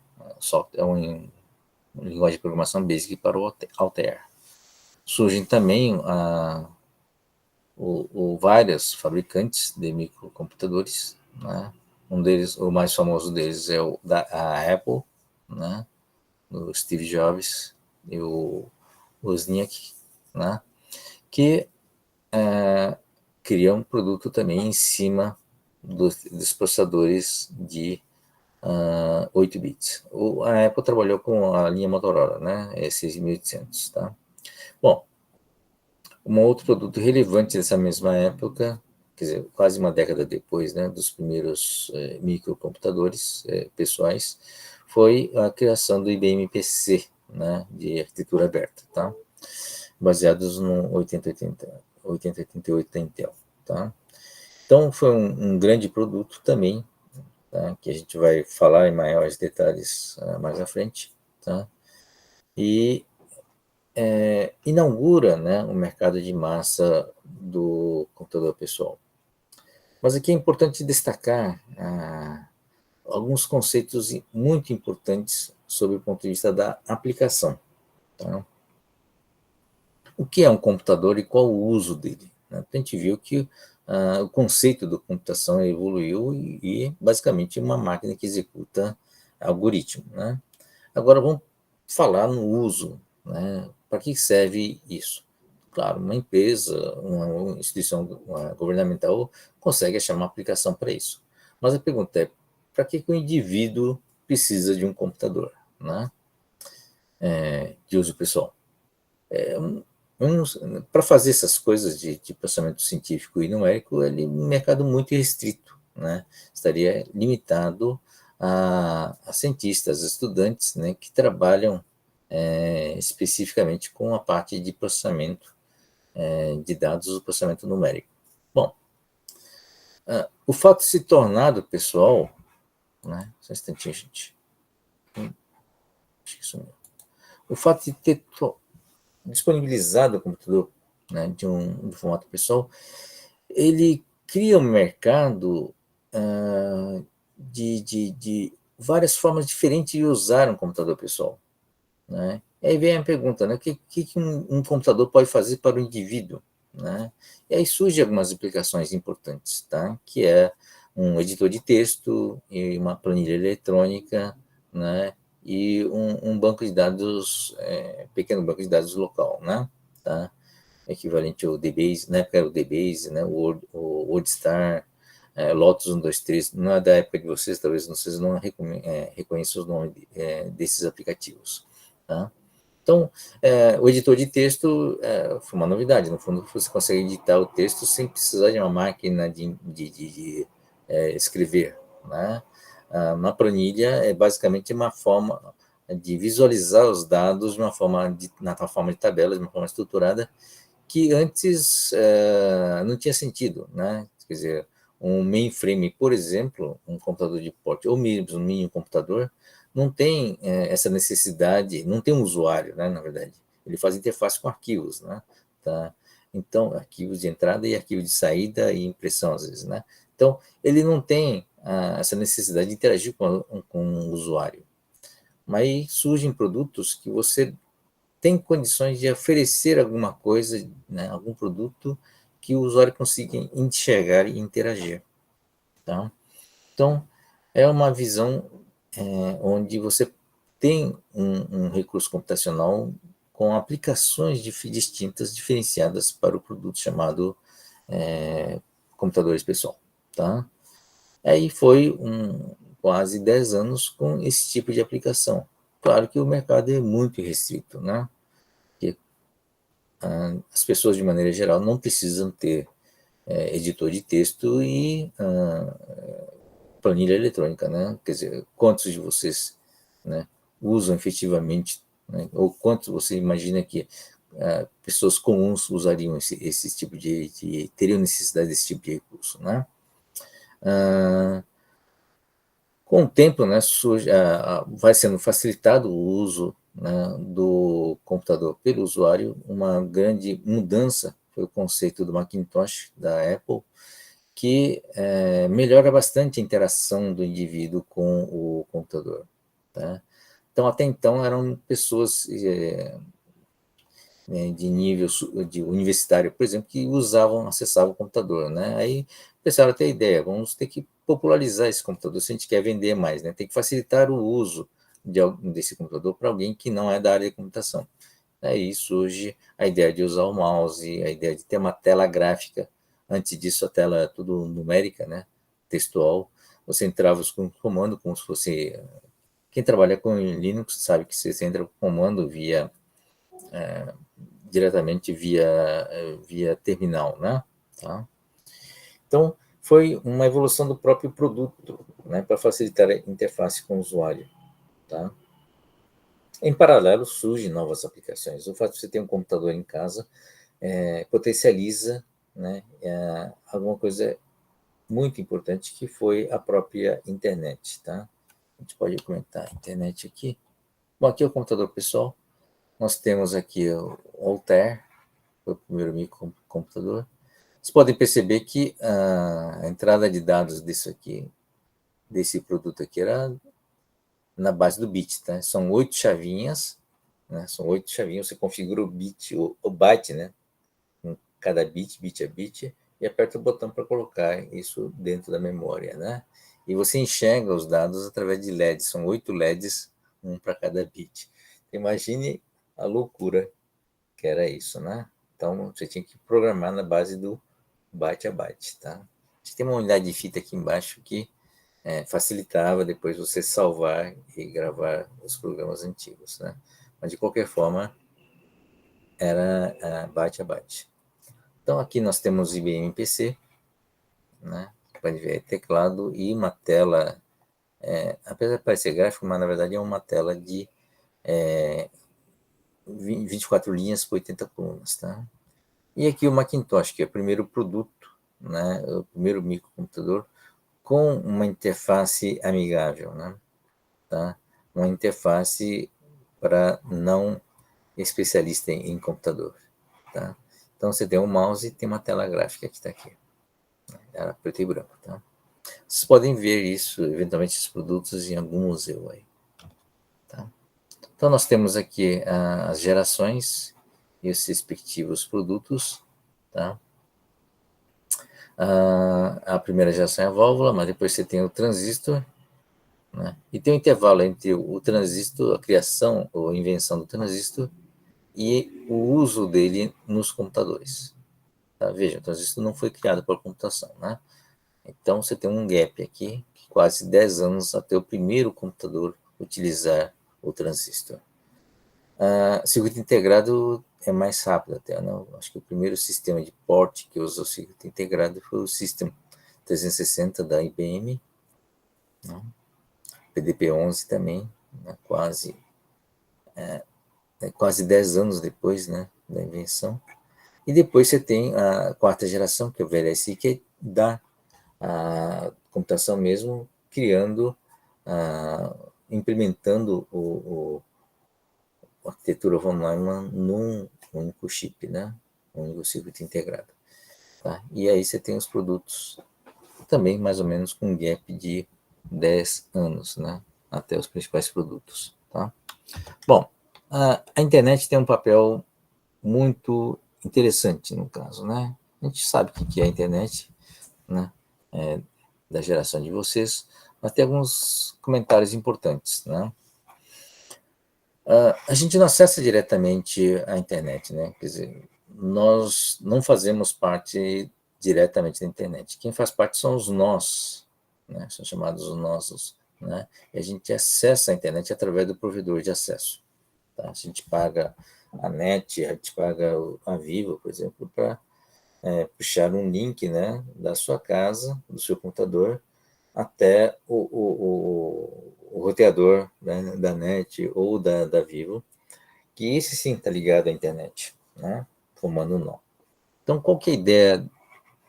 É uma linguagem de programação BASIC para o Altair. Surgem também vários fabricantes de microcomputadores, né? Um deles, o mais famoso deles é a Apple, né? O Steve Jobs e o Wozniak, né? Que criam um produto também em cima dos processadores de 8 bits. A Apple trabalhou com a linha Motorola, né? É 6800, tá? Bom, um outro produto relevante dessa mesma época, quer dizer, quase uma década depois, né, dos primeiros microcomputadores pessoais, foi a criação do IBM PC, né, de arquitetura aberta, tá? Baseados no 8088 da Intel, tá? Então, foi um grande produto também, tá, que a gente vai falar em maiores detalhes mais à frente, tá? E inaugura, né, o mercado de massa do computador pessoal. Mas aqui é importante destacar alguns conceitos muito importantes sob o ponto de vista da aplicação. Tá? O que é um computador e qual o uso dele? Né? A gente viu que o conceito da computação evoluiu e basicamente uma máquina que executa algoritmo. Né? Agora vamos falar no uso, né? Para que serve isso? Claro, uma empresa, uma instituição governamental consegue achar uma aplicação para isso. Mas a pergunta é, para que o indivíduo precisa de um computador, né? De uso pessoal? Para fazer essas coisas de processamento científico e numérico, ele é um mercado muito restrito, né? Estaria limitado a cientistas, estudantes, né, que trabalham especificamente com a parte de processamento de dados, o processamento numérico. Bom, o fato de se tornar do pessoal, né? Só um instantinho, gente. Acho que isso mesmo. O fato de ter disponibilizado o computador, né, de formato pessoal, ele cria um mercado de várias formas diferentes de usar um computador pessoal, né? E aí vem a pergunta, né? O que um computador pode fazer para o indivíduo, né? E aí surgem algumas aplicações importantes, tá? Que é um editor de texto e uma planilha eletrônica, né? E um banco de dados, pequeno banco de dados local, né? Tá? Equivalente ao DBase, na época era o DBase, né? O WordStar, Lotus 123, não é da época de vocês, talvez vocês não reconheçam os nomes desses aplicativos, tá? Então, o editor de texto foi uma novidade. No fundo, você consegue editar o texto sem precisar de uma máquina de escrever, né? Uma planilha é basicamente uma forma de visualizar os dados de uma forma na forma de tabela, de uma forma estruturada, que antes não tinha sentido, né? Quer dizer, um mainframe, por exemplo, um computador de porte, ou mesmo um mini computador, não tem essa necessidade, não tem um usuário, né, na verdade. Ele faz interface com arquivos, né? Tá? Então, arquivos de entrada e arquivos de saída e impressão, às vezes, né? Então, ele não tem essa necessidade de interagir com o usuário. Mas aí surgem produtos que você tem condições de oferecer alguma coisa, né, algum produto que o usuário consiga enxergar e interagir. Tá? Então, é uma visão onde você tem um recurso computacional com aplicações distintas, diferenciadas para o produto chamado computadores pessoal. Tá? Aí foi quase 10 anos com esse tipo de aplicação. Claro que o mercado é muito restrito, né? Porque as pessoas, de maneira geral, não precisam ter editor de texto e planilha eletrônica, né? Quer dizer, quantos de vocês, né, usam efetivamente, né? Ou quantos você imagina que pessoas comuns usariam esse tipo teriam necessidade desse tipo de recurso, né? Com o tempo, né, vai sendo facilitado o uso, né, do computador pelo usuário. Uma grande mudança foi o conceito do Macintosh, da Apple, que melhora bastante a interação do indivíduo com o computador. Tá? Então, até então, eram pessoas de nível de universitário, por exemplo, que acessavam o computador, né? Aí pensaram a ter ideia, vamos ter que popularizar esse computador se a gente quer vender mais, né? Tem que facilitar o uso desse computador para alguém que não é da área de computação. Aí surge a ideia de usar o mouse, a ideia de ter uma tela gráfica. Antes disso, a tela era tudo numérica, né? Textual. Você entrava com comando como se fosse... Quem trabalha com Linux sabe que você entra com comando diretamente via terminal, né? Tá? Então, foi uma evolução do próprio produto, né, para facilitar a interface com o usuário. Tá? Em paralelo, surgem novas aplicações. O fato de você ter um computador em casa potencializa, né, alguma coisa muito importante, que foi a própria internet. Tá? A gente pode comentar a internet aqui. Bom, aqui é o computador pessoal. Nós temos aqui o Altair, foi o primeiro microcomputador. Vocês podem perceber que a entrada de dados desse produto aqui, era na base do bit, tá? São 8 chavinhas, né? São 8 chavinhas, você configura o bit, o byte, né? Com cada bit a bit, e aperta o botão para colocar isso dentro da memória, né? E você enxerga os dados através de LEDs, são 8 LEDs, um para cada bit. Imagine a loucura que era isso, né? Então, você tinha que programar na base do byte a byte, tá? A gente tem uma unidade de fita aqui embaixo que facilitava depois você salvar e gravar os programas antigos, né? Mas, de qualquer forma, era byte a byte. Então, aqui nós temos IBM PC, né? Pode ver teclado e uma tela, apesar de parecer gráfico, mas na verdade é uma tela de 24 linhas por 80 colunas, tá? E aqui o Macintosh, que é o primeiro produto, né? O primeiro microcomputador com uma interface amigável, né? Tá? Uma interface para não especialista em computador. Tá? Então, você tem um mouse e tem uma tela gráfica que está aqui. Era preto e branco. Tá? Vocês podem ver isso, eventualmente, esses produtos em algum museu aí. Tá? Então, nós temos aqui as gerações e os respectivos produtos, tá? A primeira geração é a válvula, mas depois você tem o transistor, né? E tem um intervalo entre o transistor, a criação ou a invenção do transistor, e o uso dele nos computadores. Tá? Veja, o transistor não foi criado para computação, né? Então, você tem um gap aqui, quase 10 anos até o primeiro computador utilizar o transistor. Circuito integrado é mais rápido até, né? Acho que o primeiro sistema de port que usou circuito integrado foi o System 360 da IBM, né? PDP-11 também, né? Quase 10 anos depois, né, da invenção. E depois você tem a quarta geração, que é o VLSI, que é da computação mesmo, criando, implementando a arquitetura von Neumann num único chip, né, um único circuito integrado. Tá? E aí você tem os produtos também mais ou menos com um gap de 10 anos, né, até os principais produtos. Tá? Bom, a internet tem um papel muito interessante no caso, né? A gente sabe o que é a internet, né? Da geração de vocês, mas tem alguns comentários importantes, né? A gente não acessa diretamente a internet, né? Quer dizer, nós não fazemos parte diretamente da internet. Quem faz parte são os nós, né? São chamados os nossos, né? E a gente acessa a internet através do provedor de acesso. Tá? A gente paga a NET, a gente paga a Vivo, por exemplo, para puxar um link, né, da sua casa, do seu computador, até o roteador, né, da NET ou da Vivo, que esse sim está ligado à internet, né, formando um nó. Então, qual que é a ideia,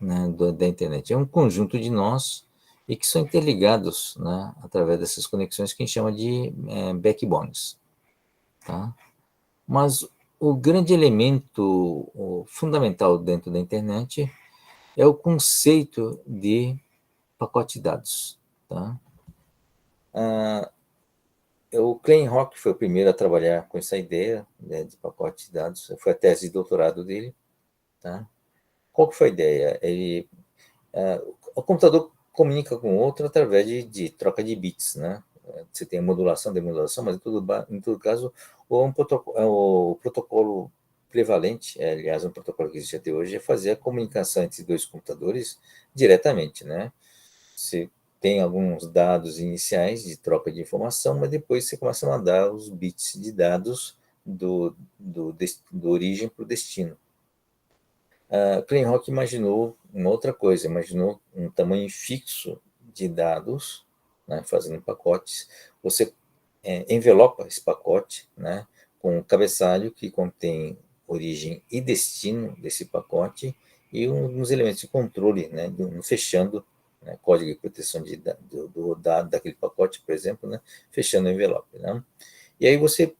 né, da internet? É um conjunto de nós e que são interligados, né, através dessas conexões que a gente chama de backbones. Tá? Mas o grande elemento fundamental dentro da internet é o conceito de pacote de dados. Tá? O Kleinrock foi o primeiro a trabalhar com essa ideia, né, de pacote de dados. Foi a tese de doutorado dele. Tá? Qual que foi a ideia? O computador comunica com o outro através de troca de bits, né? Você tem a modulação, demodulação, mas em todo caso, o protocolo prevalente, aliás, um protocolo que existe até hoje, é fazer a comunicação entre dois computadores diretamente, né? Você tem alguns dados iniciais de troca de informação, mas depois você começa a mandar os bits de dados do origem para o destino. Kleinrock imaginou uma outra coisa, imaginou um tamanho fixo de dados, né, fazendo pacotes. Você envelopa esse pacote, né, com um cabeçalho que contém origem e destino desse pacote e uns elementos de controle, né, fechando, né, código de proteção do dado daquele pacote, por exemplo, né, fechando o envelope. Né? E aí você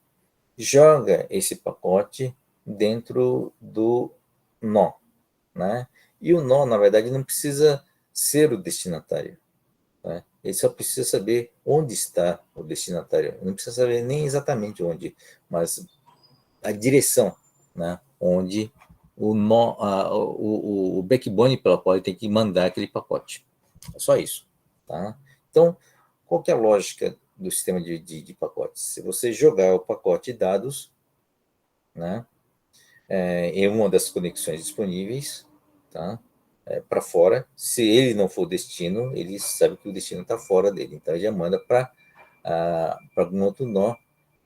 joga esse pacote dentro do nó, né? E o nó, na verdade, não precisa ser o destinatário. Né? Ele só precisa saber onde está o destinatário. Não precisa saber nem exatamente onde, mas a direção, né? Onde o nó, o backbone pela qual ele tem que mandar aquele pacote. É só isso. Tá? Então, qual que é a lógica do sistema de pacotes? Se você jogar o pacote de dados, né, em uma das conexões disponíveis, tá, para fora, se ele não for o destino, ele sabe que o destino está fora dele, então ele já manda para algum outro nó,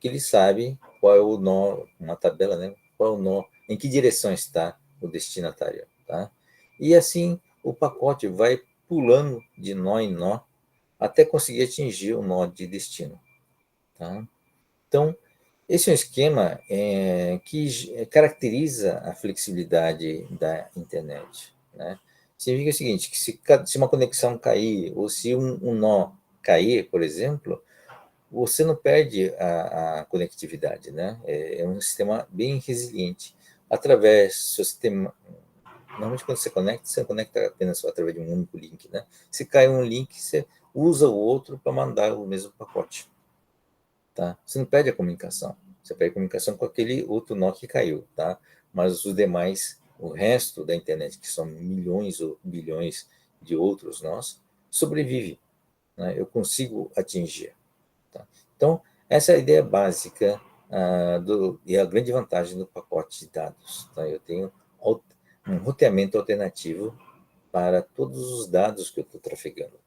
que ele sabe qual é o nó, uma tabela, né, qual é o nó, em que direção está o destinatário. Tá? E assim o pacote vai pulando de nó em nó até conseguir atingir o nó de destino. Tá? Então, esse é um esquema que caracteriza a flexibilidade da internet. Né? Significa o seguinte, que se uma conexão cair, ou se um nó cair, por exemplo, você não perde a conectividade. Né? É um sistema bem resiliente. Através do seu sistema... Normalmente, quando você conecta apenas através de um único link. Né? Se cai um link, você usa o outro para mandar o mesmo pacote. tá? Você não perde a comunicação. Você perde a comunicação com aquele outro nó que caiu, tá? Mas os demais, o resto da internet, que são milhões ou bilhões de outros nós, sobrevive, né? Eu consigo atingir, tá? Então, essa é a ideia básica e a grande vantagem do pacote de dados, tá? Eu tenho um roteamento alternativo para todos os dados que eu estou trafegando,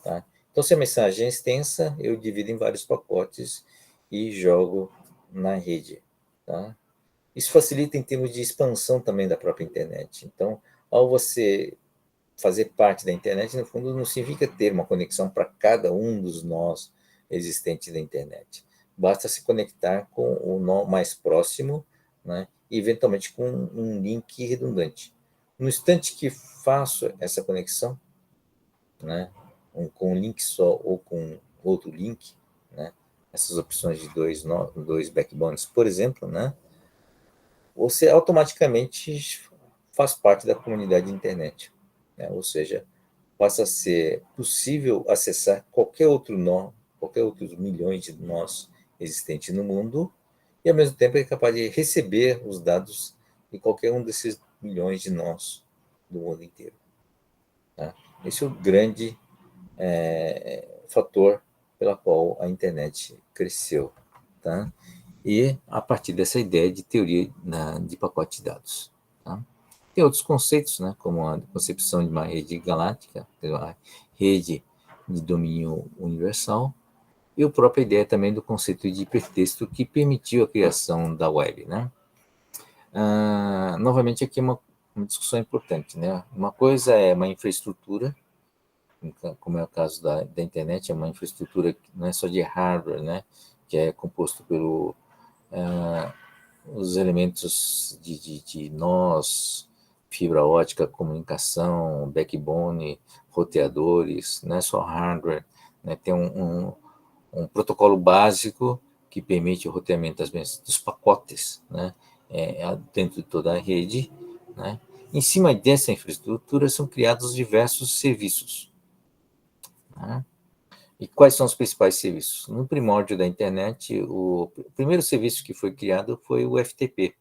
tá? Então, se a mensagem é extensa, eu divido em vários pacotes e jogo na rede, tá? Isso facilita em termos de expansão também da própria internet. Então, ao você fazer parte da internet, no fundo, não significa ter uma conexão para cada um dos nós existentes da internet. Basta se conectar com o nó mais próximo, né, e eventualmente com um link redundante. No instante que faço essa conexão, né, com um link só ou com outro link, né, essas opções de dois backbones, por exemplo, né, você automaticamente faz parte da comunidade de internet, né? Ou seja, passa a ser possível acessar qualquer outro nó, qualquer outros milhões de nós existentes no mundo, e ao mesmo tempo é capaz de receber os dados de qualquer um desses milhões de nós do mundo inteiro, tá? Esse é o grande fator pela qual a internet cresceu, tá? E a partir dessa ideia de teoria de pacote de dados, tá? Tem outros conceitos, né, como a concepção de uma rede galáctica, uma rede de domínio universal, e a própria ideia também do conceito de hipertexto que permitiu a criação da web, né? Novamente aqui uma discussão importante, né? Uma coisa é uma infraestrutura, como é o caso da internet, é uma infraestrutura que não é só de hardware, né, que é composto pelo os elementos de nós, fibra ótica, comunicação, backbone, roteadores, não é só hardware, né, tem um protocolo básico que permite o roteamento dos pacotes, né, dentro de toda a rede, né. Em cima dessa infraestrutura são criados diversos serviços, né? E quais são os principais serviços? No primórdio da internet, o primeiro serviço que foi criado foi o FTP,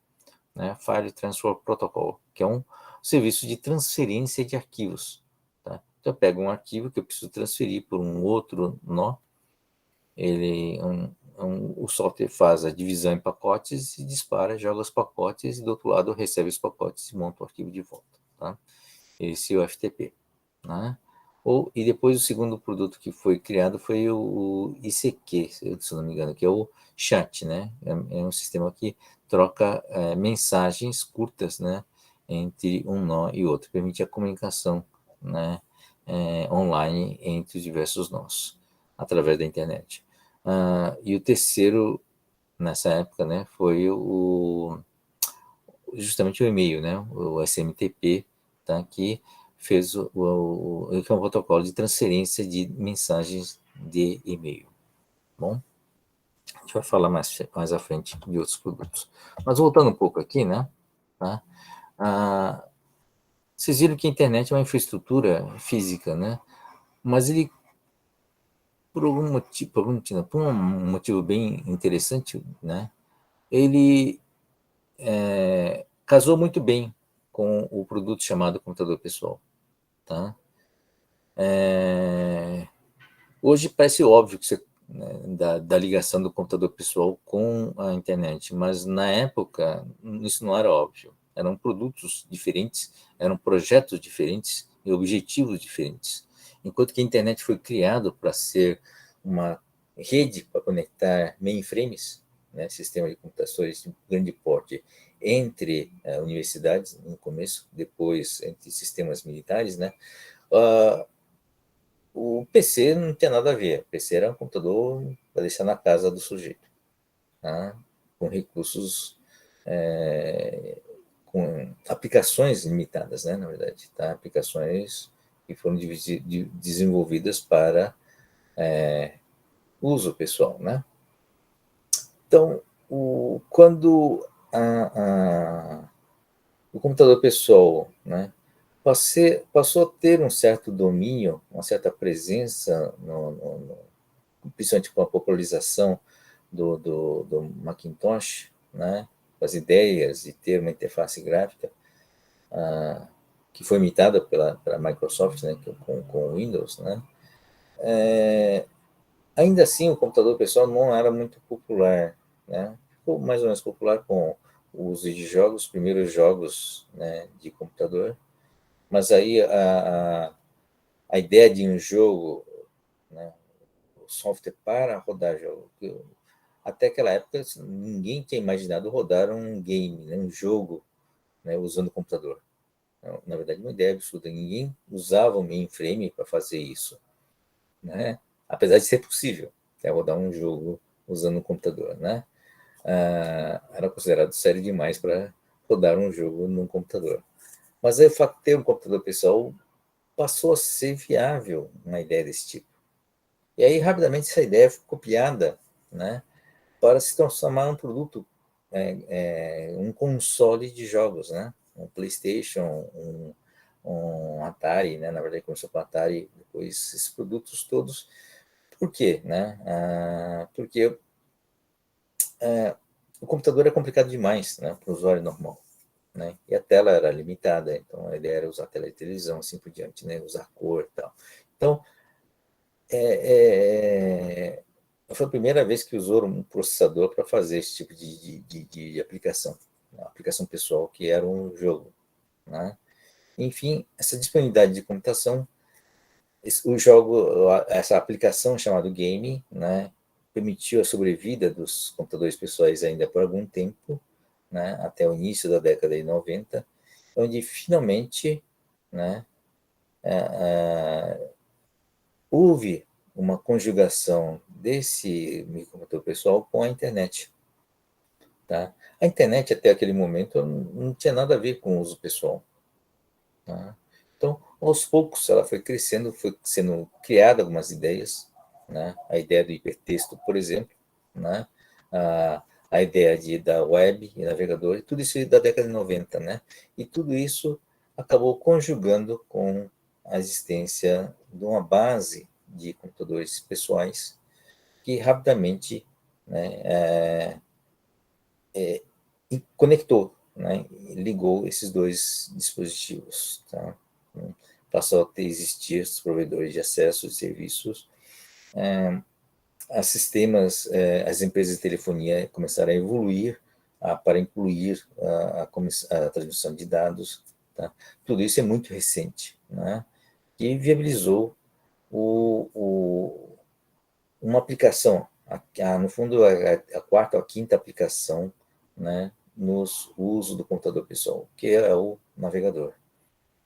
né? File Transfer Protocol, que é um serviço de transferência de arquivos, tá? Então, eu pego um arquivo que eu preciso transferir por um outro nó, o software faz a divisão em pacotes e dispara, joga os pacotes, e do outro lado recebe os pacotes e monta o arquivo de volta, tá? Esse é o FTP, né? E depois o segundo produto que foi criado foi o ICQ, se não me engano, que é o chat, né? É um sistema que troca mensagens curtas, né, entre um nó e outro, permite a comunicação, né, online entre os diversos nós, através da internet. E o terceiro, nessa época, né, foi justamente o e-mail, né, o SMTP, tá, que fez que é um protocolo de transferência de mensagens de e-mail. Bom, a gente vai falar mais à frente de outros produtos. Mas voltando um pouco aqui, né, tá, vocês viram que a internet é uma infraestrutura física, né, mas ele, por um motivo bem interessante, né, ele casou muito bem com o produto chamado computador pessoal, tá? Hoje parece óbvio que você, né, da ligação do computador pessoal com a internet, mas na época isso não era óbvio. Eram produtos diferentes, eram projetos diferentes e objetivos diferentes. Enquanto que a internet foi criada para ser uma rede para conectar mainframes, né, sistema de computações de grande porte, entre universidades no começo, depois entre sistemas militares, né? O PC não tinha nada a ver. O PC era um computador para deixar na casa do sujeito, tá? Com recursos, com aplicações limitadas, né, na verdade, tá? Aplicações que foram desenvolvidas para uso pessoal, né? Então, quando o computador pessoal, né, passou a ter um certo domínio, uma certa presença, principalmente com a popularização do Macintosh, né, as ideias de ter uma interface gráfica, que foi imitada pela Microsoft, né, com o Windows, né, ainda assim o computador pessoal não era muito popular, né, ficou mais ou menos popular com o uso de jogos, os primeiros jogos, né, de computador, mas aí a ideia de um jogo, né, o software para rodar jogo, até aquela época ninguém tinha imaginado rodar um game, né, um jogo, né, usando o computador. Na verdade, uma ideia absurda. Ninguém usava o mainframe para fazer isso, né? Apesar de ser possível, né, rodar um jogo usando um computador, né? Era considerado sério demais para rodar um jogo num computador. Mas aí, o fato de ter um computador pessoal passou a ser viável uma ideia desse tipo. E aí, rapidamente, essa ideia foi copiada, né, para se transformar em um produto, um console de jogos, né? Um PlayStation, um Atari, né? Na verdade, começou com o Atari, depois esses produtos todos. Por quê? Né? Porque o computador é complicado demais, né, para o usuário normal. Né? E a tela era limitada, então a ideia era usar a tela de televisão, assim por diante, né? Usar cor e tal. Então, foi a primeira vez que usou um processador para fazer esse tipo de aplicação, uma aplicação pessoal, que era um jogo. Né? Enfim, essa disponibilidade de computação, o jogo, essa aplicação chamada game, né, permitiu a sobrevida dos computadores pessoais ainda por algum tempo, né, até o início da década de 90, onde finalmente, né, houve uma conjugação desse microcomputador pessoal com a internet. Tá? A internet, até aquele momento, não tinha nada a ver com o uso pessoal. Tá? Então, aos poucos, ela foi crescendo, foi sendo criada algumas ideias, né? A ideia do hipertexto, por exemplo, né? A ideia da web e navegador, e tudo isso da década de 90, né? E tudo isso acabou conjugando com a existência de uma base de computadores pessoais que rapidamente, né, e conectou, né, ligou esses dois dispositivos. Tá? Passou a existir os provedores de acesso de serviços, as sistemas, as empresas de telefonia começaram a evoluir para incluir a transmissão de dados. Tá? Tudo isso é muito recente, né? E viabilizou uma aplicação, no fundo, a quarta ou a quinta aplicação, né, no uso do computador pessoal, que é o navegador.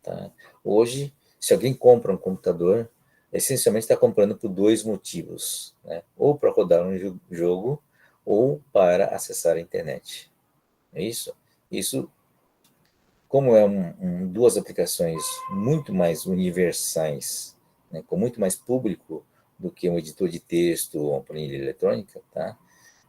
Tá? Hoje, se alguém compra um computador, essencialmente está comprando por dois motivos, né? Ou para rodar um jogo, ou para acessar a internet. É isso? Isso, como é duas aplicações muito mais universais, né, com muito mais público do que um editor de texto ou uma planilha eletrônica, tá?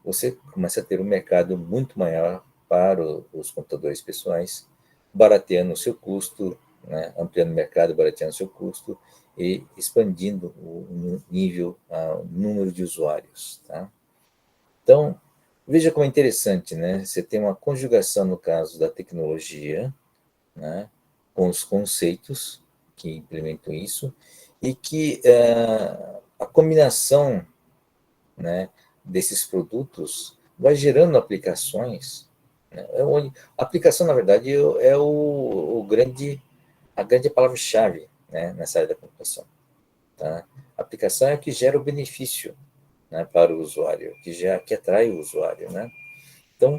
Você começa a ter um mercado muito maior para os computadores pessoais, barateando o seu custo, né, ampliando o mercado, barateando o seu custo e expandindo o nível, o número de usuários. Tá? Então, veja como é interessante, né? Você tem uma conjugação, no caso da tecnologia, né, com os conceitos que implementam isso, e que a combinação, né, desses produtos vai gerando aplicações. Né? A aplicação, na verdade, a grande palavra-chave, né, nessa área da computação. Tá? A aplicação é a que gera o benefício, né, para o usuário, que atrai o usuário. Né? Então,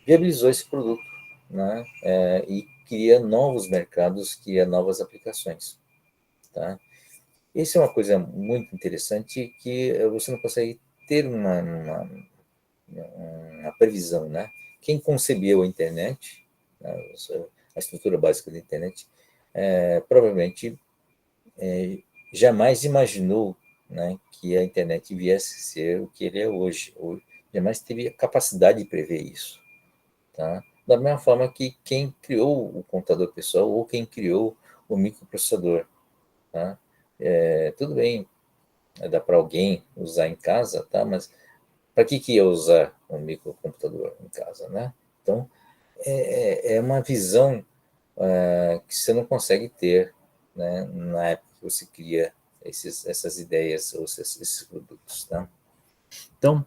viabilizou esse produto, né, e cria novos mercados, cria novas aplicações. Tá? Isso é uma coisa muito interessante que você não consegue ter uma previsão, né? Quem concebeu a internet, né, a estrutura básica da internet, provavelmente jamais imaginou, né, que a internet viesse a ser o que ele é hoje, ou jamais teve a capacidade de prever isso. Tá? Da mesma forma que quem criou o computador pessoal ou quem criou o microprocessador. Tá? Tudo bem, dá para alguém usar em casa, tá? Mas para que ia usar um microcomputador em casa, né? Então, é uma visão que você não consegue ter, né, na época que você cria essas ideias ou esses produtos, tá? Então,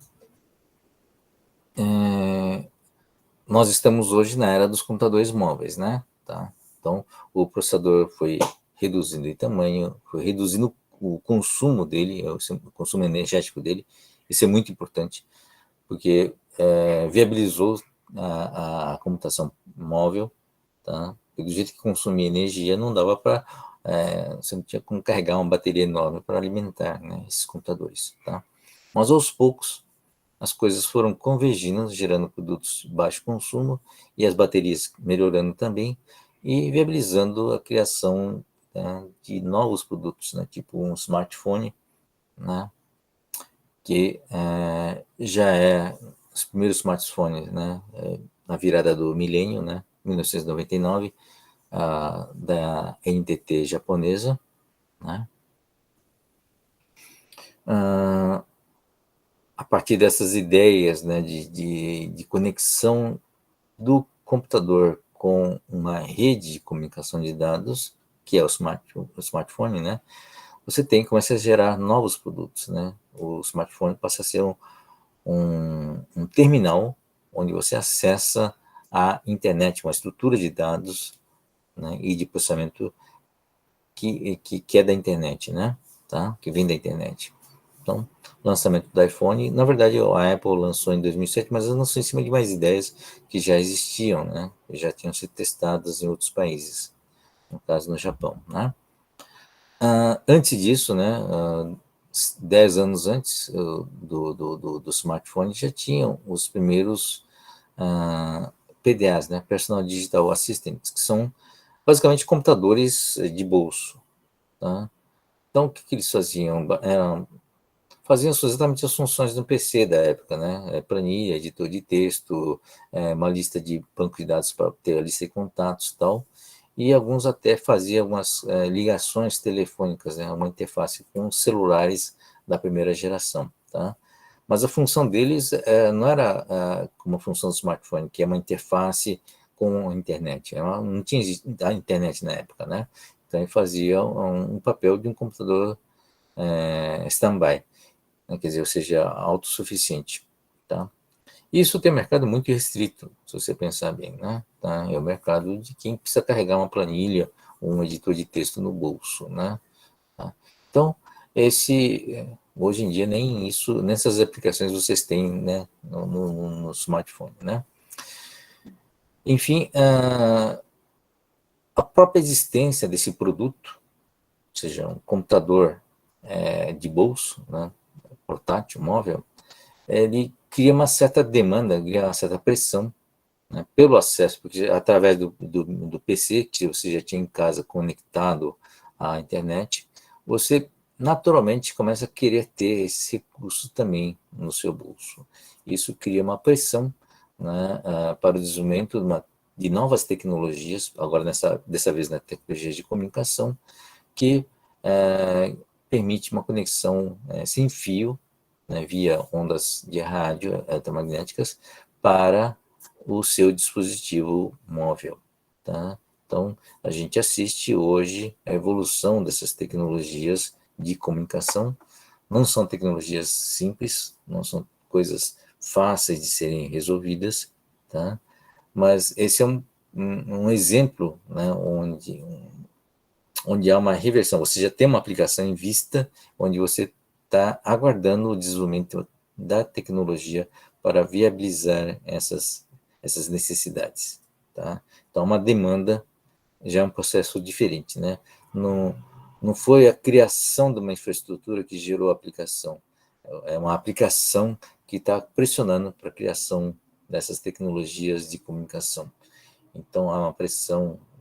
nós estamos hoje na era dos computadores móveis, né? Tá? Então, o processador foi reduzindo em tamanho, foi reduzindo o consumo dele, o consumo energético dele. Isso é muito importante, porque viabilizou a computação móvel, tá? Do jeito que consumia energia, não dava para... você não tinha como carregar uma bateria enorme para alimentar, né, esses computadores, tá? Mas, aos poucos, as coisas foram convergindo, gerando produtos de baixo consumo e as baterias melhorando também e viabilizando a criação, né, de novos produtos, né, tipo um smartphone, né, que já é os primeiros smartphones, né, na virada do milênio, né, 1999, da NTT japonesa, né. A partir dessas ideias, né, de conexão do computador com uma rede de comunicação de dados, que é o smartphone, né, você começa a gerar novos produtos, né? O smartphone passa a ser um terminal onde você acessa a internet, uma estrutura de dados, né, e de processamento que é da internet, né? Tá? Que vem da internet. Então, lançamento do iPhone, na verdade a Apple lançou em 2007, mas ela lançou em cima de mais ideias que já existiam, né? Que já tinham sido testadas em outros países, no caso no Japão, né? Antes disso, né, 10 anos antes do smartphone, já tinham os primeiros PDAs, né, Personal Digital Assistants, que são basicamente computadores de bolso, tá? Então, o que eles faziam? Faziam exatamente as funções do PC da época, né? Planilha, editor de texto, uma lista de banco de dados para ter a lista de contatos e tal. E alguns até faziam algumas ligações telefônicas, né? Uma interface com celulares da primeira geração, tá? Mas a função deles não era como a função do smartphone, que é uma interface com a internet. Não tinha a internet na época, né? Então, ele fazia um papel de um computador standby, né? Quer dizer, ou seja, autossuficiente, tá? Isso tem um mercado muito restrito, se você pensar bem, né? Tá? É o mercado de quem precisa carregar uma planilha ou um editor de texto no bolso, né? Tá? Então, hoje em dia nem isso, nessas aplicações vocês têm, né, no smartphone, né? Enfim, a própria existência desse produto, ou seja, um computador de bolso, né, portátil, móvel, ele cria uma certa demanda, cria uma certa pressão, né, pelo acesso, porque através do PC, que você já tinha em casa conectado à internet, você naturalmente começa a querer ter esse recurso também no seu bolso. Isso cria uma pressão, né, para o desenvolvimento de novas tecnologias, agora dessa vez na tecnologia de comunicação, que permite uma conexão sem fio, né, via ondas de rádio eletromagnéticas para o seu dispositivo móvel, tá? Então, a gente assiste hoje a evolução dessas tecnologias de comunicação. Não são tecnologias simples, não são coisas fáceis de serem resolvidas, tá? Mas esse é um exemplo, né, onde há uma reversão. Você já tem uma aplicação em vista, onde você está aguardando o desenvolvimento da tecnologia para viabilizar essas necessidades, tá? Então, uma demanda já é um processo diferente, né? Não foi a criação de uma infraestrutura que gerou a aplicação, é uma aplicação que está pressionando para a criação dessas tecnologias de comunicação. Então,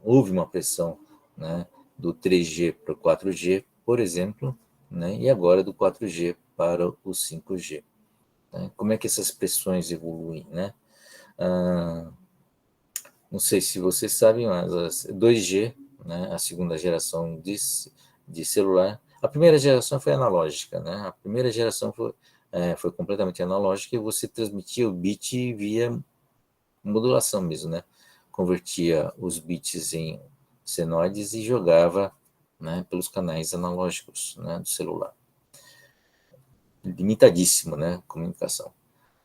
houve uma pressão, né, do 3G para o 4G, por exemplo, né, e agora do 4G para o 5G. Né? Como é que essas pressões evoluem, né? Não sei se vocês sabem, mas a 2G, né, a segunda geração de celular, a primeira geração foi analógica, né? A primeira geração foi completamente analógica, e você transmitia o bit via modulação mesmo, né? Convertia os bits em senoides e jogava, né, pelos canais analógicos, né, do celular. Limitadíssimo, né, comunicação.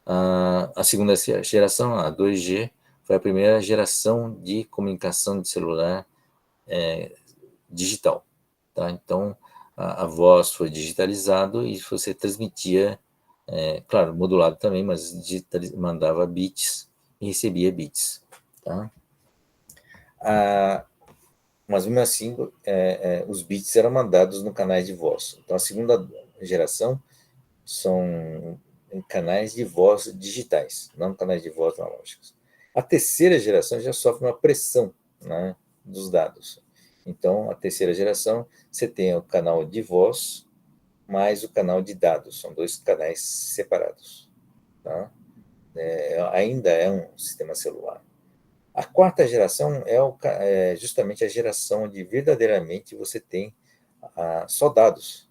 A segunda geração, a 2G, foi a primeira geração de comunicação de celular digital. Tá? Então, a voz foi digitalizado e você transmitia, claro, modulado também, mas mandava bits e recebia bits. Tá? Mas mesmo assim, os bits eram mandados no canais de voz. Então, a segunda geração são canais de voz digitais, não canais de voz analógicos. A terceira geração já sofre uma pressão, né, dos dados. Então, a terceira geração, você tem o canal de voz mais o canal de dados. São dois canais separados. Tá? Ainda é um sistema celular. A quarta geração é justamente a geração onde verdadeiramente você tem só dados.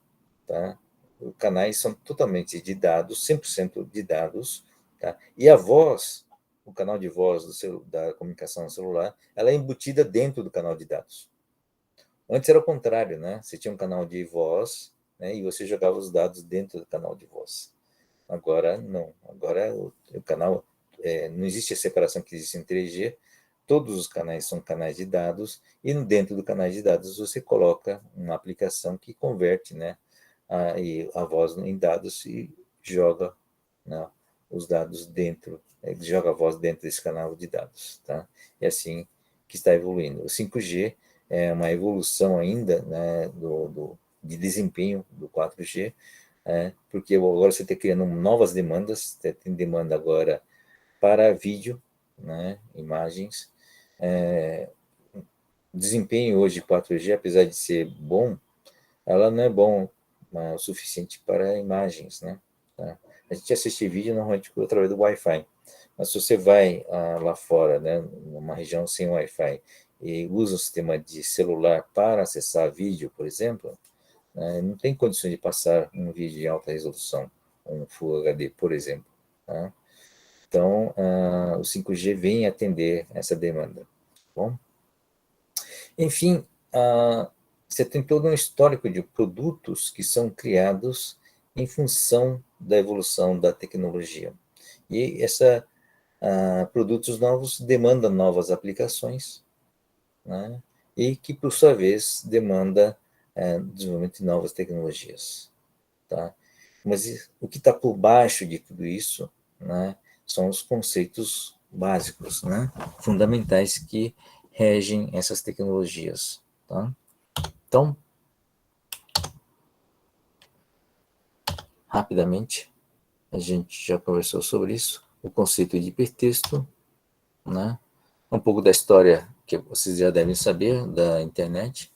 Tá? Os canais são totalmente de dados, 100% de dados. Tá? E a voz, o canal de voz da comunicação celular, ela é embutida dentro do canal de dados. Antes era o contrário, né? Você tinha um canal de voz, né, e você jogava os dados dentro do canal de voz. Agora, não. Agora, o canal... não existe a separação que existe em 3G. Todos os canais são canais de dados, e dentro do canal de dados você coloca uma aplicação que converte, né, a voz em dados e joga, né, os dados dentro, joga a voz dentro desse canal de dados. Tá? É assim que está evoluindo. O 5G é uma evolução ainda, né, de desempenho do 4G, porque agora você está criando novas demandas, tem demanda agora para vídeo, né, imagens. O desempenho hoje de 4G, apesar de ser bom, ela não é bom o suficiente para imagens, né? Tá? A gente assiste vídeo normalmente através do Wi-Fi, mas se você vai lá fora, né, numa região sem Wi-Fi, e usa um sistema de celular para acessar vídeo, por exemplo, não tem condições de passar um vídeo em alta resolução, um Full HD, por exemplo. Tá? Então, o 5G vem atender essa demanda. Tá bom? Enfim, você tem todo um histórico de produtos que são criados em função da evolução da tecnologia. E produtos novos demandam novas aplicações, né? E que, por sua vez, demanda desenvolvimento de novas tecnologias. Tá? Mas o que está por baixo de tudo isso, né, são os conceitos básicos, né, fundamentais que regem essas tecnologias. Tá? Então, rapidamente, a gente já conversou sobre isso, o conceito de hipertexto, né, um pouco da história que vocês já devem saber da internet.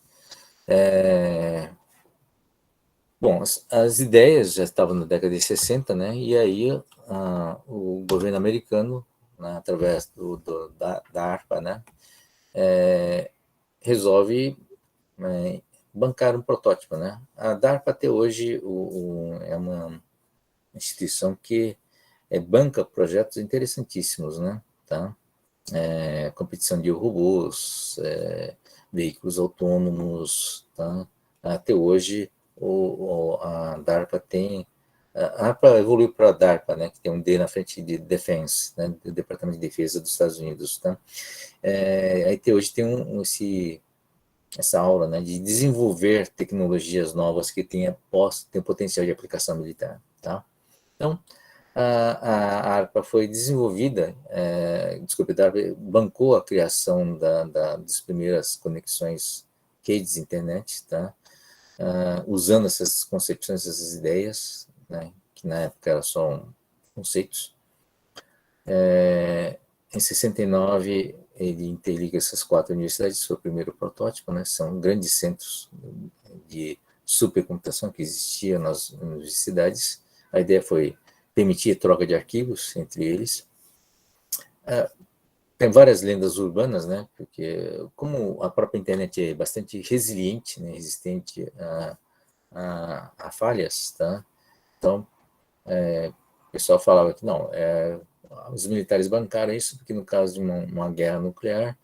Bom, as ideias já estavam na década de 60, né, e aí o governo americano, né, através da ARPA, né, resolve bancar um protótipo, né. A DARPA até hoje é uma instituição que banca projetos interessantíssimos, né, tá? Competição de robôs, veículos autônomos, tá? Até hoje a DARPA tem... A ARPA evoluiu para a DARPA, né, que tem um D na frente de Defense, né, do Departamento de Defesa dos Estados Unidos. Tá? Aí até hoje tem essa aula, né, de desenvolver tecnologias novas que tenham potencial de aplicação militar. Tá? Então, a ARPA foi desenvolvida, desculpe, a DARPA bancou a criação das primeiras conexões redes internet, tá? Usando essas concepções, essas ideias, né, que na época eram só conceitos. Em 69, ele interliga essas 4 universidades, foi o primeiro protótipo, né, são grandes centros de supercomputação que existiam nas universidades. A ideia foi permitir troca de arquivos entre eles. Tem várias lendas urbanas, né, porque como a própria internet é bastante resiliente, né, resistente a falhas, tá? Então, O pessoal falava que não, os militares bancaram isso, porque no caso de uma guerra nuclear,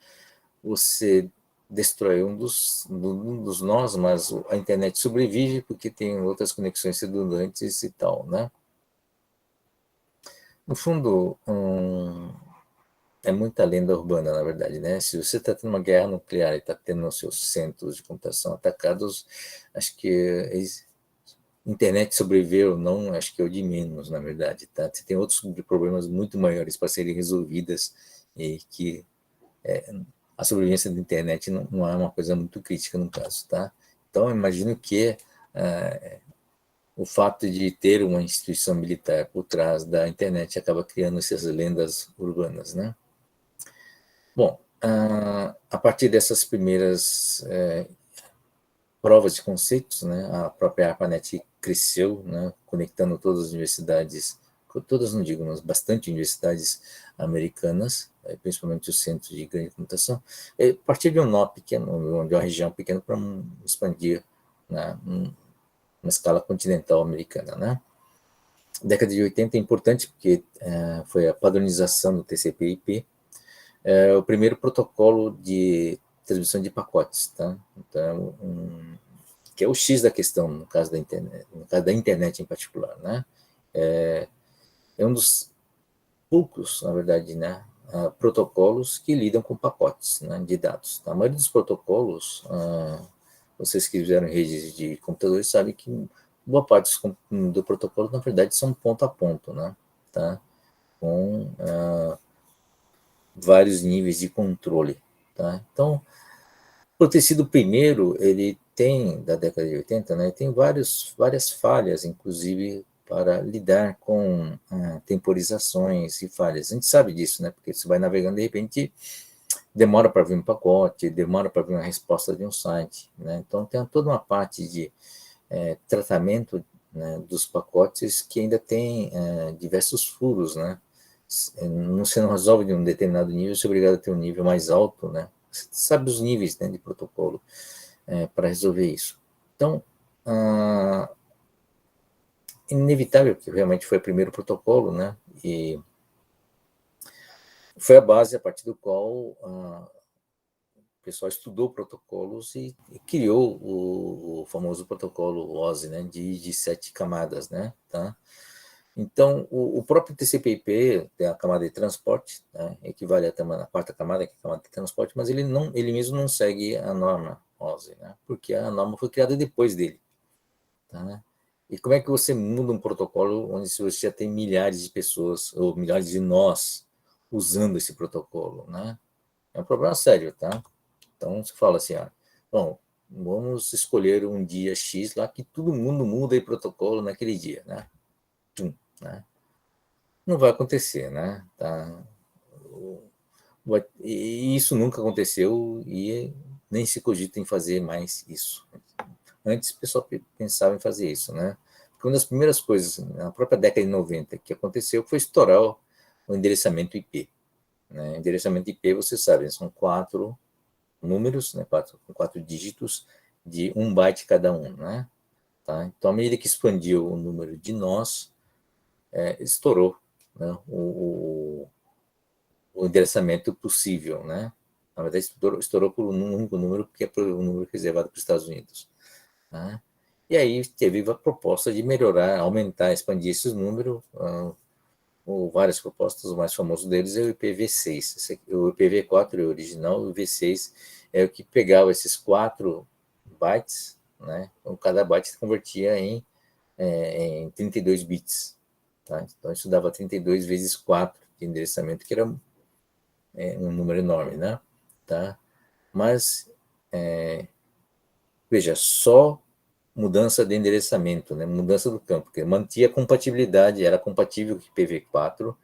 você destrói um dos nós, mas a internet sobrevive porque tem outras conexões redundantes e tal, né? No fundo, é muita lenda urbana, na verdade, né? Se você está tendo uma guerra nuclear e está tendo os seus centros de computação atacados, acho que internet sobreviver ou não, acho que é o de menos, na verdade, tá? Você tem outros problemas muito maiores para serem resolvidas e que a sobrevivência da internet não é uma coisa muito crítica no caso, tá? Então, eu imagino que o fato de ter uma instituição militar por trás da internet acaba criando essas lendas urbanas, né? Bom, a partir dessas primeiras provas de conceitos, né, a própria ARPANET cresceu, né, conectando todas as universidades, todas não digo, mas bastante universidades americanas, principalmente os centros de grande computação, a partir de um nó pequeno, de uma região pequena, para expandir, né, uma escala continental americana, né. A década de 80 é importante porque foi a padronização do TCP/IP, o primeiro protocolo de transmissão de pacotes, tá? Então, que é o X da questão no caso da internet em particular, né? É um dos poucos, na verdade, né, protocolos que lidam com pacotes, né, de dados. A maioria dos protocolos, vocês que fizeram redes de computadores sabem que boa parte do protocolo, na verdade, são ponto a ponto, né? Tá? Com vários níveis de controle. Tá? Então, por ter sido o primeiro, ele tem, da década de 80, né, tem várias falhas, inclusive, para lidar com temporizações e falhas. A gente sabe disso, né, porque você vai navegando, de repente, demora para vir um pacote, demora para vir uma resposta de um site. Né? Então, tem toda uma parte de tratamento, né, dos pacotes que ainda tem diversos furos, né? Você não resolve de um determinado nível, você é obrigado a ter um nível mais alto, né? Você sabe os níveis, né, de protocolo para resolver isso. Então, inevitável que realmente foi o primeiro protocolo, né? E foi a base a partir do qual o pessoal estudou protocolos e criou o famoso protocolo OSI, né? De 7 camadas, né? Tá? Então, o próprio TCP/IP tem a camada de transporte, né, equivale à quarta camada, que é a camada de transporte, mas ele mesmo não segue a norma OSI, né, porque a norma foi criada depois dele. Tá, né? E como é que você muda um protocolo onde você já tem milhares de pessoas, ou milhares de nós, usando esse protocolo? Né? É um problema sério, tá? Então, você fala assim, bom, vamos escolher um dia X lá que todo mundo muda de protocolo naquele dia, né? Né? Não vai acontecer, né? Tá? E isso nunca aconteceu e nem se cogita em fazer mais isso. Antes o pessoal pensava em fazer isso, né? Porque uma das primeiras coisas, na própria década de 90, que aconteceu foi estourar o endereçamento IP. Né? Endereçamento IP, você sabe, são 4 números, né? quatro dígitos de 1 byte cada um, né? Tá? Então, à medida que expandiu o número de nós, estourou, né, o endereçamento possível, né? Na verdade, estourou por um único número, que é o número reservado para os Estados Unidos. Né? E aí teve a proposta de melhorar, aumentar, expandir esses números, ou várias propostas, o mais famoso deles é o IPv6. O IPv4 é o original, o V6 é o que pegava esses 4 bytes, né? Então, cada byte se convertia em 32 bits. Tá? Então, isso dava 32 vezes 4 de endereçamento, que era um número enorme, né? Tá? Mas, veja, só mudança de endereçamento, né? Mudança do campo, que mantinha a compatibilidade, era compatível com IPv4,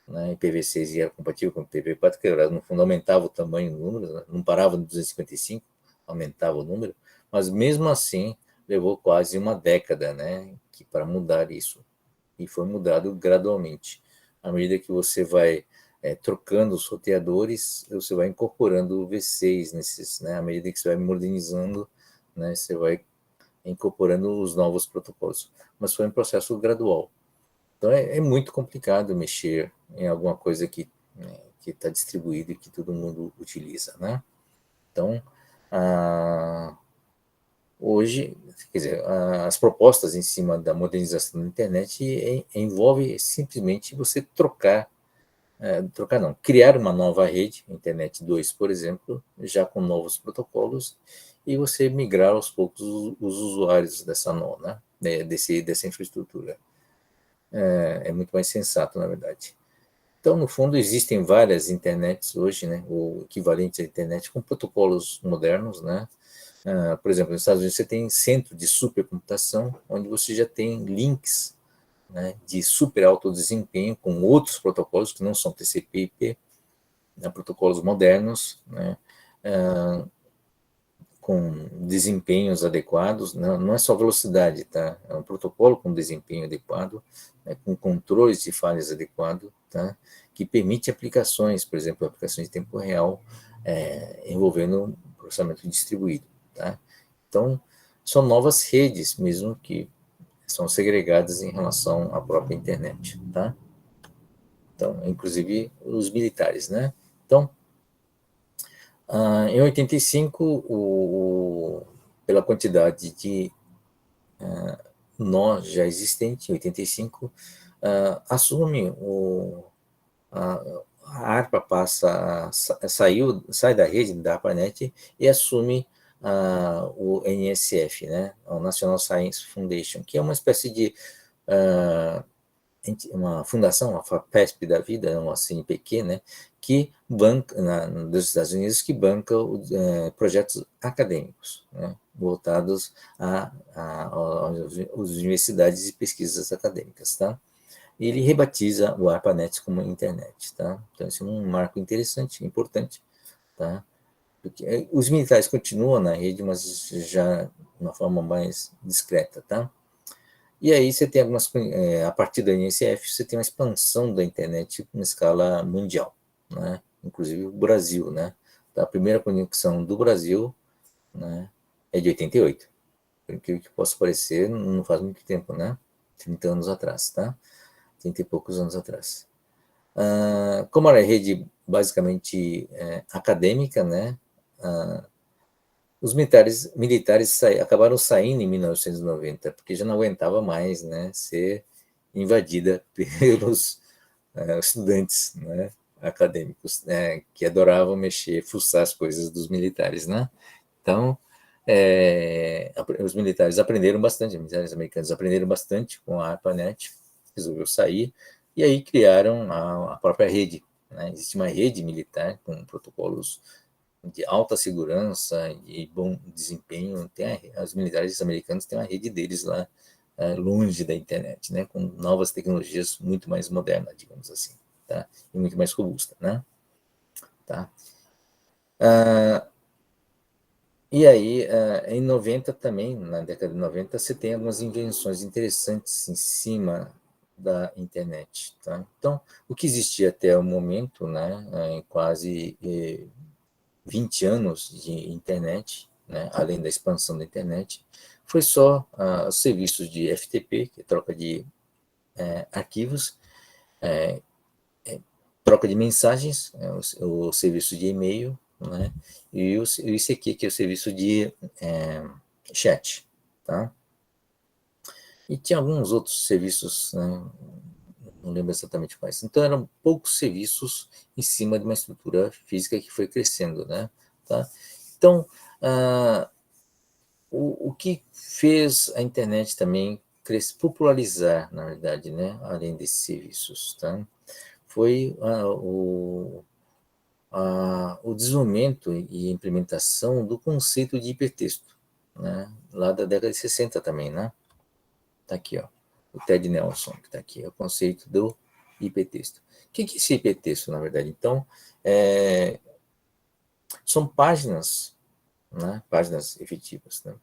né? IPv6 era compatível com IPv4, que no fundo aumentava o tamanho do número, né? Não parava no 255, aumentava o número, mas mesmo assim levou quase uma década, né? Para mudar isso. E foi mudado gradualmente. À medida que você vai trocando os roteadores, você vai incorporando o V6 nesses, né? À medida que você vai modernizando, né? Você vai incorporando os novos protocolos. Mas foi um processo gradual. Então, é muito complicado mexer em alguma coisa que está distribuída e que todo mundo utiliza, né? Então, hoje, quer dizer, as propostas em cima da modernização da internet envolve simplesmente você trocar não, criar uma nova rede, Internet 2, por exemplo, já com novos protocolos, e você migrar aos poucos os usuários dessa nova, né, dessa infraestrutura. É muito mais sensato, na verdade. Então, no fundo, existem várias internets hoje, né, o equivalente à internet, com protocolos modernos, né. Por exemplo, nos Estados Unidos você tem centro de supercomputação, onde você já tem links, né, de super alto desempenho com outros protocolos que não são TCP e IP, né, protocolos modernos, né, com desempenhos adequados, não é só velocidade, tá? É um protocolo com desempenho adequado, né, com controles de falhas adequado, tá? Que permite aplicações, por exemplo, aplicações de tempo real, envolvendo processamento distribuído, tá? Então, são novas redes mesmo que são segregadas em relação à própria internet, tá? Então, inclusive os militares, né? Então, em 85, pela quantidade de nó já existente, em 85, assume a, a ARPA sai da rede da ARPANET e assume o NSF, né, o National Science Foundation, que é uma espécie de uma fundação, a FAPESP da vida, uma CNPq, né, que banca, dos Estados Unidos, que banca projetos acadêmicos, né, voltados às universidades e pesquisas acadêmicas, tá? E ele rebatiza o ARPANET como internet, tá? Então, isso é um marco interessante, importante, tá? Porque os militares continuam na rede, mas já de uma forma mais discreta, tá? E aí você tem a partir da INSF, você tem uma expansão da internet em escala mundial, né? Inclusive o Brasil, né? A primeira conexão do Brasil, né, é de 88. Por incrível que possa parecer, não faz muito tempo, né? 30 anos atrás, tá? 30 e poucos anos atrás. Como era rede basicamente acadêmica, né? Os militares acabaram saindo em 1990, porque já não aguentava mais, né, ser invadida pelos estudantes, né, acadêmicos, né, que adoravam mexer, fuçar as coisas dos militares, né? Então, os militares aprenderam bastante, os militares americanos aprenderam bastante com a ARPANET, resolveu sair, e aí criaram a própria rede, né? Existe uma rede militar com protocolos de alta segurança e bom desempenho. Os militares americanos têm uma rede deles lá, longe da internet, né, com novas tecnologias muito mais modernas, digamos assim, tá? E muito mais robusta, né? Tá? E aí, em 90 também, na década de 90, você tem algumas invenções interessantes em cima da internet, tá? Então, o que existia até o momento, né, em quase 20 anos de internet, né, além da expansão da internet, foi só os serviços de FTP, que é troca de arquivos, troca de mensagens, o serviço de e-mail, né, e o ICQ, que é o serviço de chat, tá? E tinha alguns outros serviços, né, não lembro exatamente quais. Então, eram poucos serviços em cima de uma estrutura física que foi crescendo, né? Tá? Então, o que fez a internet também popularizar, na verdade, né, além desses serviços, tá, foi o desenvolvimento e implementação do conceito de hipertexto, né, lá da década de 60 também, né? Tá aqui, ó, o Ted Nelson, que está aqui, é o conceito do hipertexto. O que é esse hipertexto, na verdade? Então, são páginas, né, páginas efetivas, né?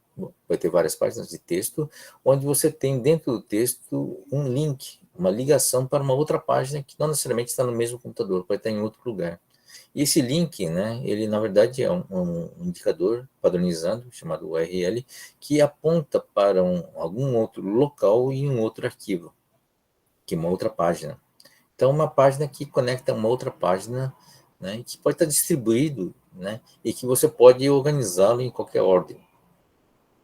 Vai ter várias páginas de texto, onde você tem dentro do texto um link, uma ligação para uma outra página que não necessariamente está no mesmo computador, pode estar em outro lugar. E esse link, né, ele na verdade é um indicador padronizado, chamado URL, que aponta para algum outro local e um outro arquivo, link, uma outra página. Então, uma página que conecta uma outra página, né, que pode estar distribuído, né, e que você pode organizá-lo em qualquer ordem.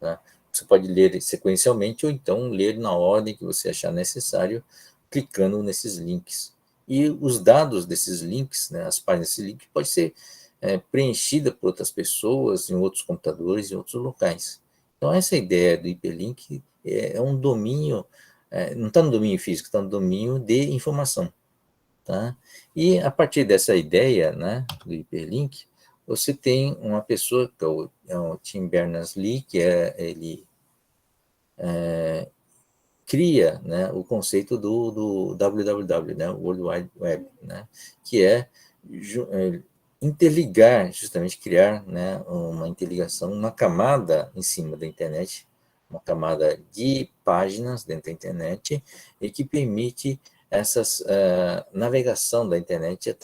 Tá? Você pode ler sequencialmente ou então ler na ordem que você achar necessário, clicando nesses links. E os dados desses links, né, as páginas desses links, pode ser preenchida por outras pessoas, em outros computadores, em outros locais. Então, essa ideia do hiperlink é um domínio, não está no domínio físico, está no domínio de informação. Tá? E a partir dessa ideia, né, do hiperlink, você tem uma pessoa, que é o Tim Berners-Lee, que ele cria, né, o conceito do WWW, né, World Wide Web, né, que é interligar, justamente criar, né, uma interligação, uma camada em cima da internet, uma camada de páginas dentro da internet, e que permite essas navegação da internet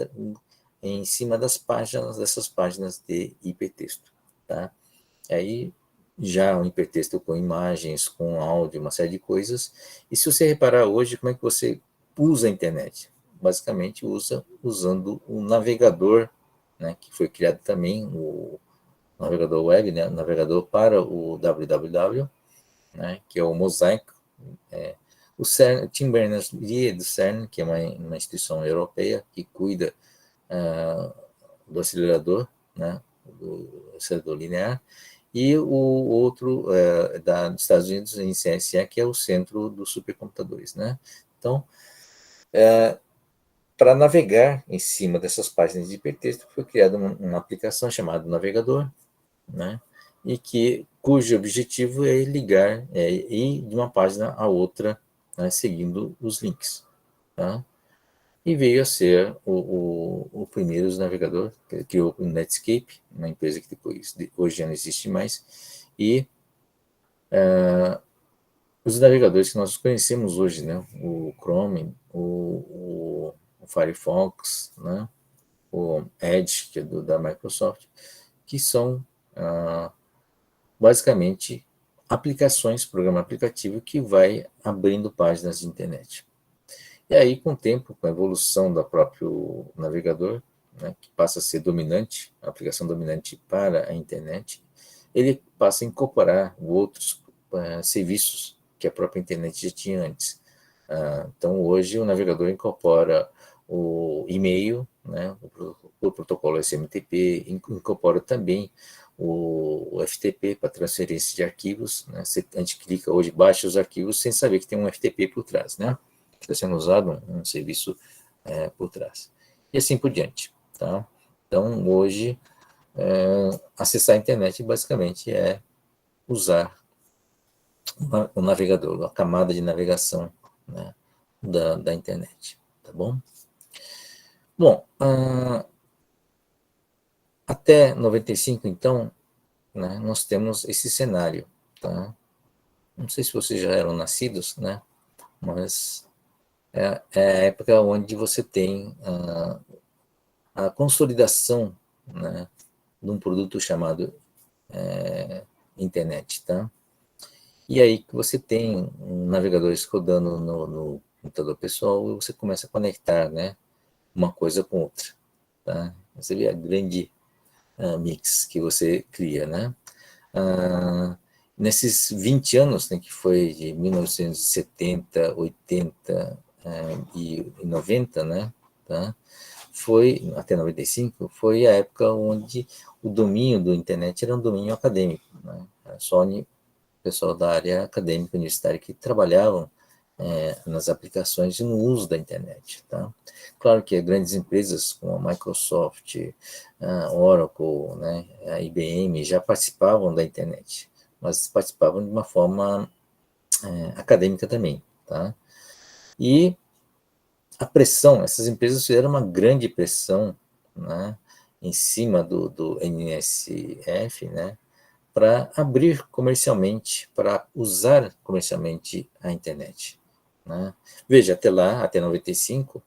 em cima das páginas, dessas páginas de hipertexto, tá? Aí já um hipertexto com imagens, com áudio, uma série de coisas. E se você reparar hoje, como é que você usa a internet? Basicamente usando o navegador, né, que foi criado também, o navegador web, né, o navegador para o www, né, que é o Mosaic. O CERN, Tim Berners-Lee do CERN, que é uma instituição europeia que cuida do acelerador, né, do acelerador linear, e o outro dos Estados Unidos, em CSE, que é o Centro dos Supercomputadores. Né? Então, para navegar em cima dessas páginas de hipertexto, foi criada uma aplicação chamada Navegador, né? E cujo objetivo é ligar, ir de uma página a outra, né, seguindo os links. Tá? E veio a ser o primeiro navegador, que criou o Netscape, uma empresa que depois, hoje já não existe mais, e os navegadores que nós conhecemos hoje, né? O Chrome, o Firefox, né? O Edge, que é da Microsoft, que são basicamente aplicações, programa aplicativo que vai abrindo páginas de internet. E aí, com o tempo, com a evolução do próprio navegador, né, que passa a ser dominante, a aplicação dominante para a internet, ele passa a incorporar outros serviços que a própria internet já tinha antes. Então, hoje, o navegador incorpora o e-mail, né, o protocolo SMTP, incorpora também o FTP para transferência de arquivos. Né? A gente clica hoje, baixa os arquivos sem saber que tem um FTP por trás, né? Está sendo usado um serviço por trás. E assim por diante. Tá? Então, hoje, acessar a internet basicamente é usar o navegador, a camada de navegação, né, da internet. Tá bom? Bom, até 95, então, né, nós temos esse cenário. Tá? Não sei se vocês já eram nascidos, né, mas é a época onde você tem a consolidação, né, de um produto chamado internet, tá? E aí que você tem navegadores rodando no computador pessoal e você começa a conectar, né, uma coisa com outra, tá? Você vê a grande mix que você cria, né? Nesses 20 anos, né, que foi de 1970, 80 e 90, né, tá? Foi, até 95, foi a época onde o domínio da internet era um domínio acadêmico, né? Só o pessoal da área acadêmica universitária que trabalhavam nas aplicações e no uso da internet. Tá? Claro que grandes empresas como a Microsoft, a Oracle, né, a IBM já participavam da internet, mas participavam de uma forma acadêmica também. Tá? E a pressão, essas empresas fizeram uma grande pressão, né, em cima do NSF, né, para abrir comercialmente, para usar comercialmente a internet. Né? Veja, até lá, até 95,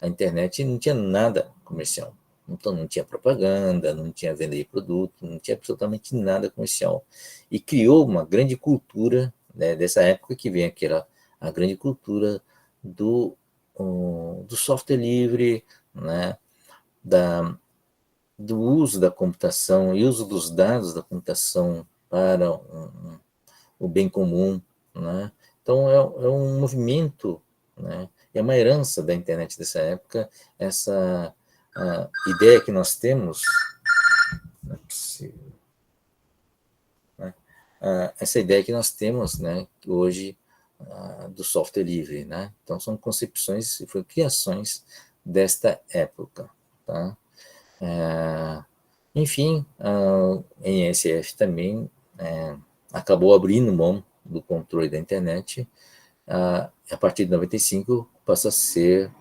a internet não tinha nada comercial. Então não tinha propaganda, não tinha venda de produto, não tinha absolutamente nada comercial. E criou uma grande cultura, né, dessa época que vem a grande cultura do software livre, né, do uso da computação e uso dos dados da computação para o bem comum, né? Então, é um movimento, né? É uma herança da internet dessa época, essa ideia que nós temos, não é possível, né? Essa ideia que nós temos, né, hoje, do software livre, né? Então, são concepções, foram criações desta época, tá? Enfim, a NSF também acabou abrindo mão do controle da internet. A partir de 95 passa a ser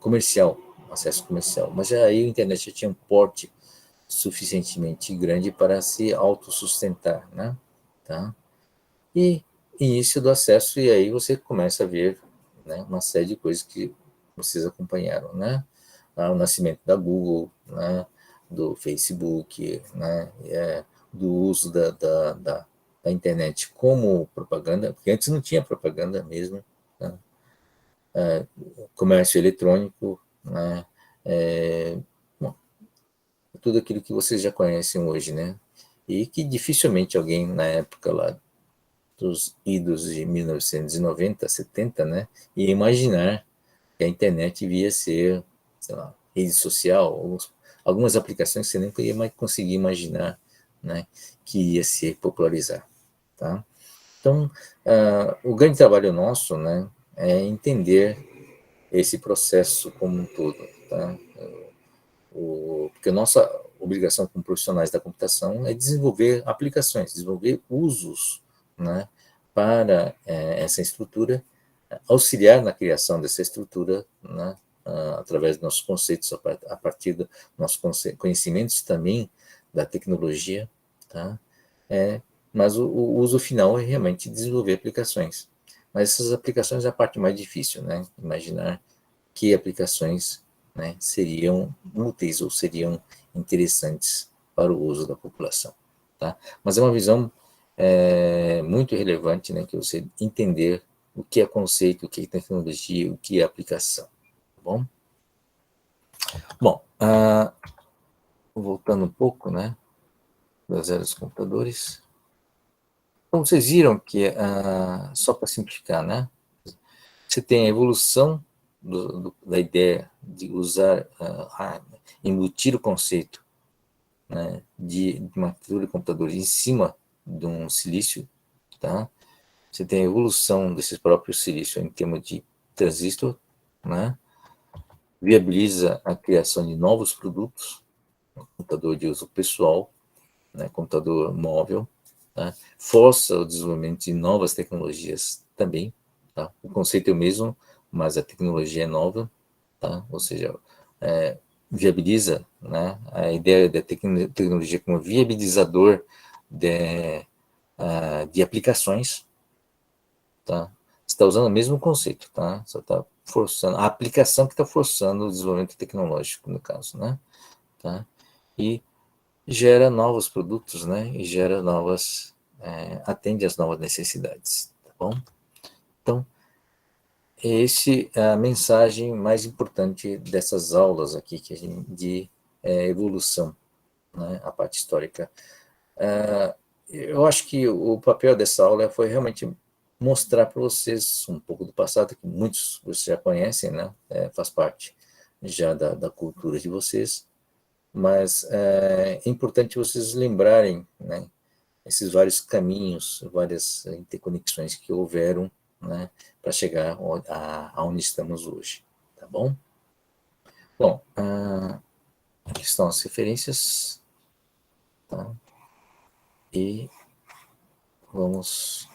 comercial, acesso comercial. Mas já aí a internet já tinha um porte suficientemente grande para se autossustentar, né? Tá? E início do acesso, e aí você começa a ver, né, uma série de coisas que vocês acompanharam, né? O nascimento da Google, né, do Facebook, né, do uso da internet como propaganda, porque antes não tinha propaganda mesmo, né? Comércio eletrônico, né? Bom, tudo aquilo que vocês já conhecem hoje, né? E que dificilmente alguém na época lá dos idos de 1990, 70, né, ia imaginar que a internet via ser, sei lá, rede social, algumas aplicações que você nunca ia mais conseguir imaginar, né, que ia se popularizar, tá? Então, o grande trabalho nosso, né, é entender esse processo como um todo, tá? Porque a nossa obrigação como profissionais da computação é desenvolver aplicações, desenvolver usos, né, para essa estrutura, auxiliar na criação dessa estrutura, né, através dos nossos conceitos, a partir dos nossos conhecimentos também da tecnologia, tá? Mas o uso final é realmente desenvolver aplicações. Mas essas aplicações é a parte mais difícil, né? Imaginar que aplicações, né, seriam úteis ou seriam interessantes para o uso da população, tá? Mas é uma visão muito relevante, né, que você entender o que é conceito, o que é tecnologia, o que é aplicação, tá bom? Bom, voltando um pouco, né, das eras dos computadores. Então, vocês viram que, só para simplificar, né, você tem a evolução da ideia de usar, embutir o conceito, né, de uma arquitetura de computadores em cima de um silício, tá? Você tem a evolução desses próprios silícios em termos de transistor, né? Viabiliza a criação de novos produtos, computador de uso pessoal, né, computador móvel, tá? Força o desenvolvimento de novas tecnologias também, tá? O conceito é o mesmo, mas a tecnologia é nova, tá? Ou seja, viabiliza, né, a ideia da tecnologia como viabilizador de aplicações, tá? Você está usando o mesmo conceito, tá? Só está forçando, a aplicação que está forçando o desenvolvimento tecnológico, no caso, né? Tá? E gera novos produtos, né? E gera novas, atende às novas necessidades, tá bom? Então, esse é a mensagem mais importante dessas aulas aqui que a gente, de evolução, né? A parte histórica. Eu acho que o papel dessa aula foi realmente mostrar para vocês um pouco do passado, que muitos vocês já conhecem, né? Faz parte já da cultura de vocês, mas é importante vocês lembrarem, né, esses vários caminhos, várias interconexões que houveram, né, para chegar aonde estamos hoje, tá bom? Bom, aqui estão as referências, tá? E vamos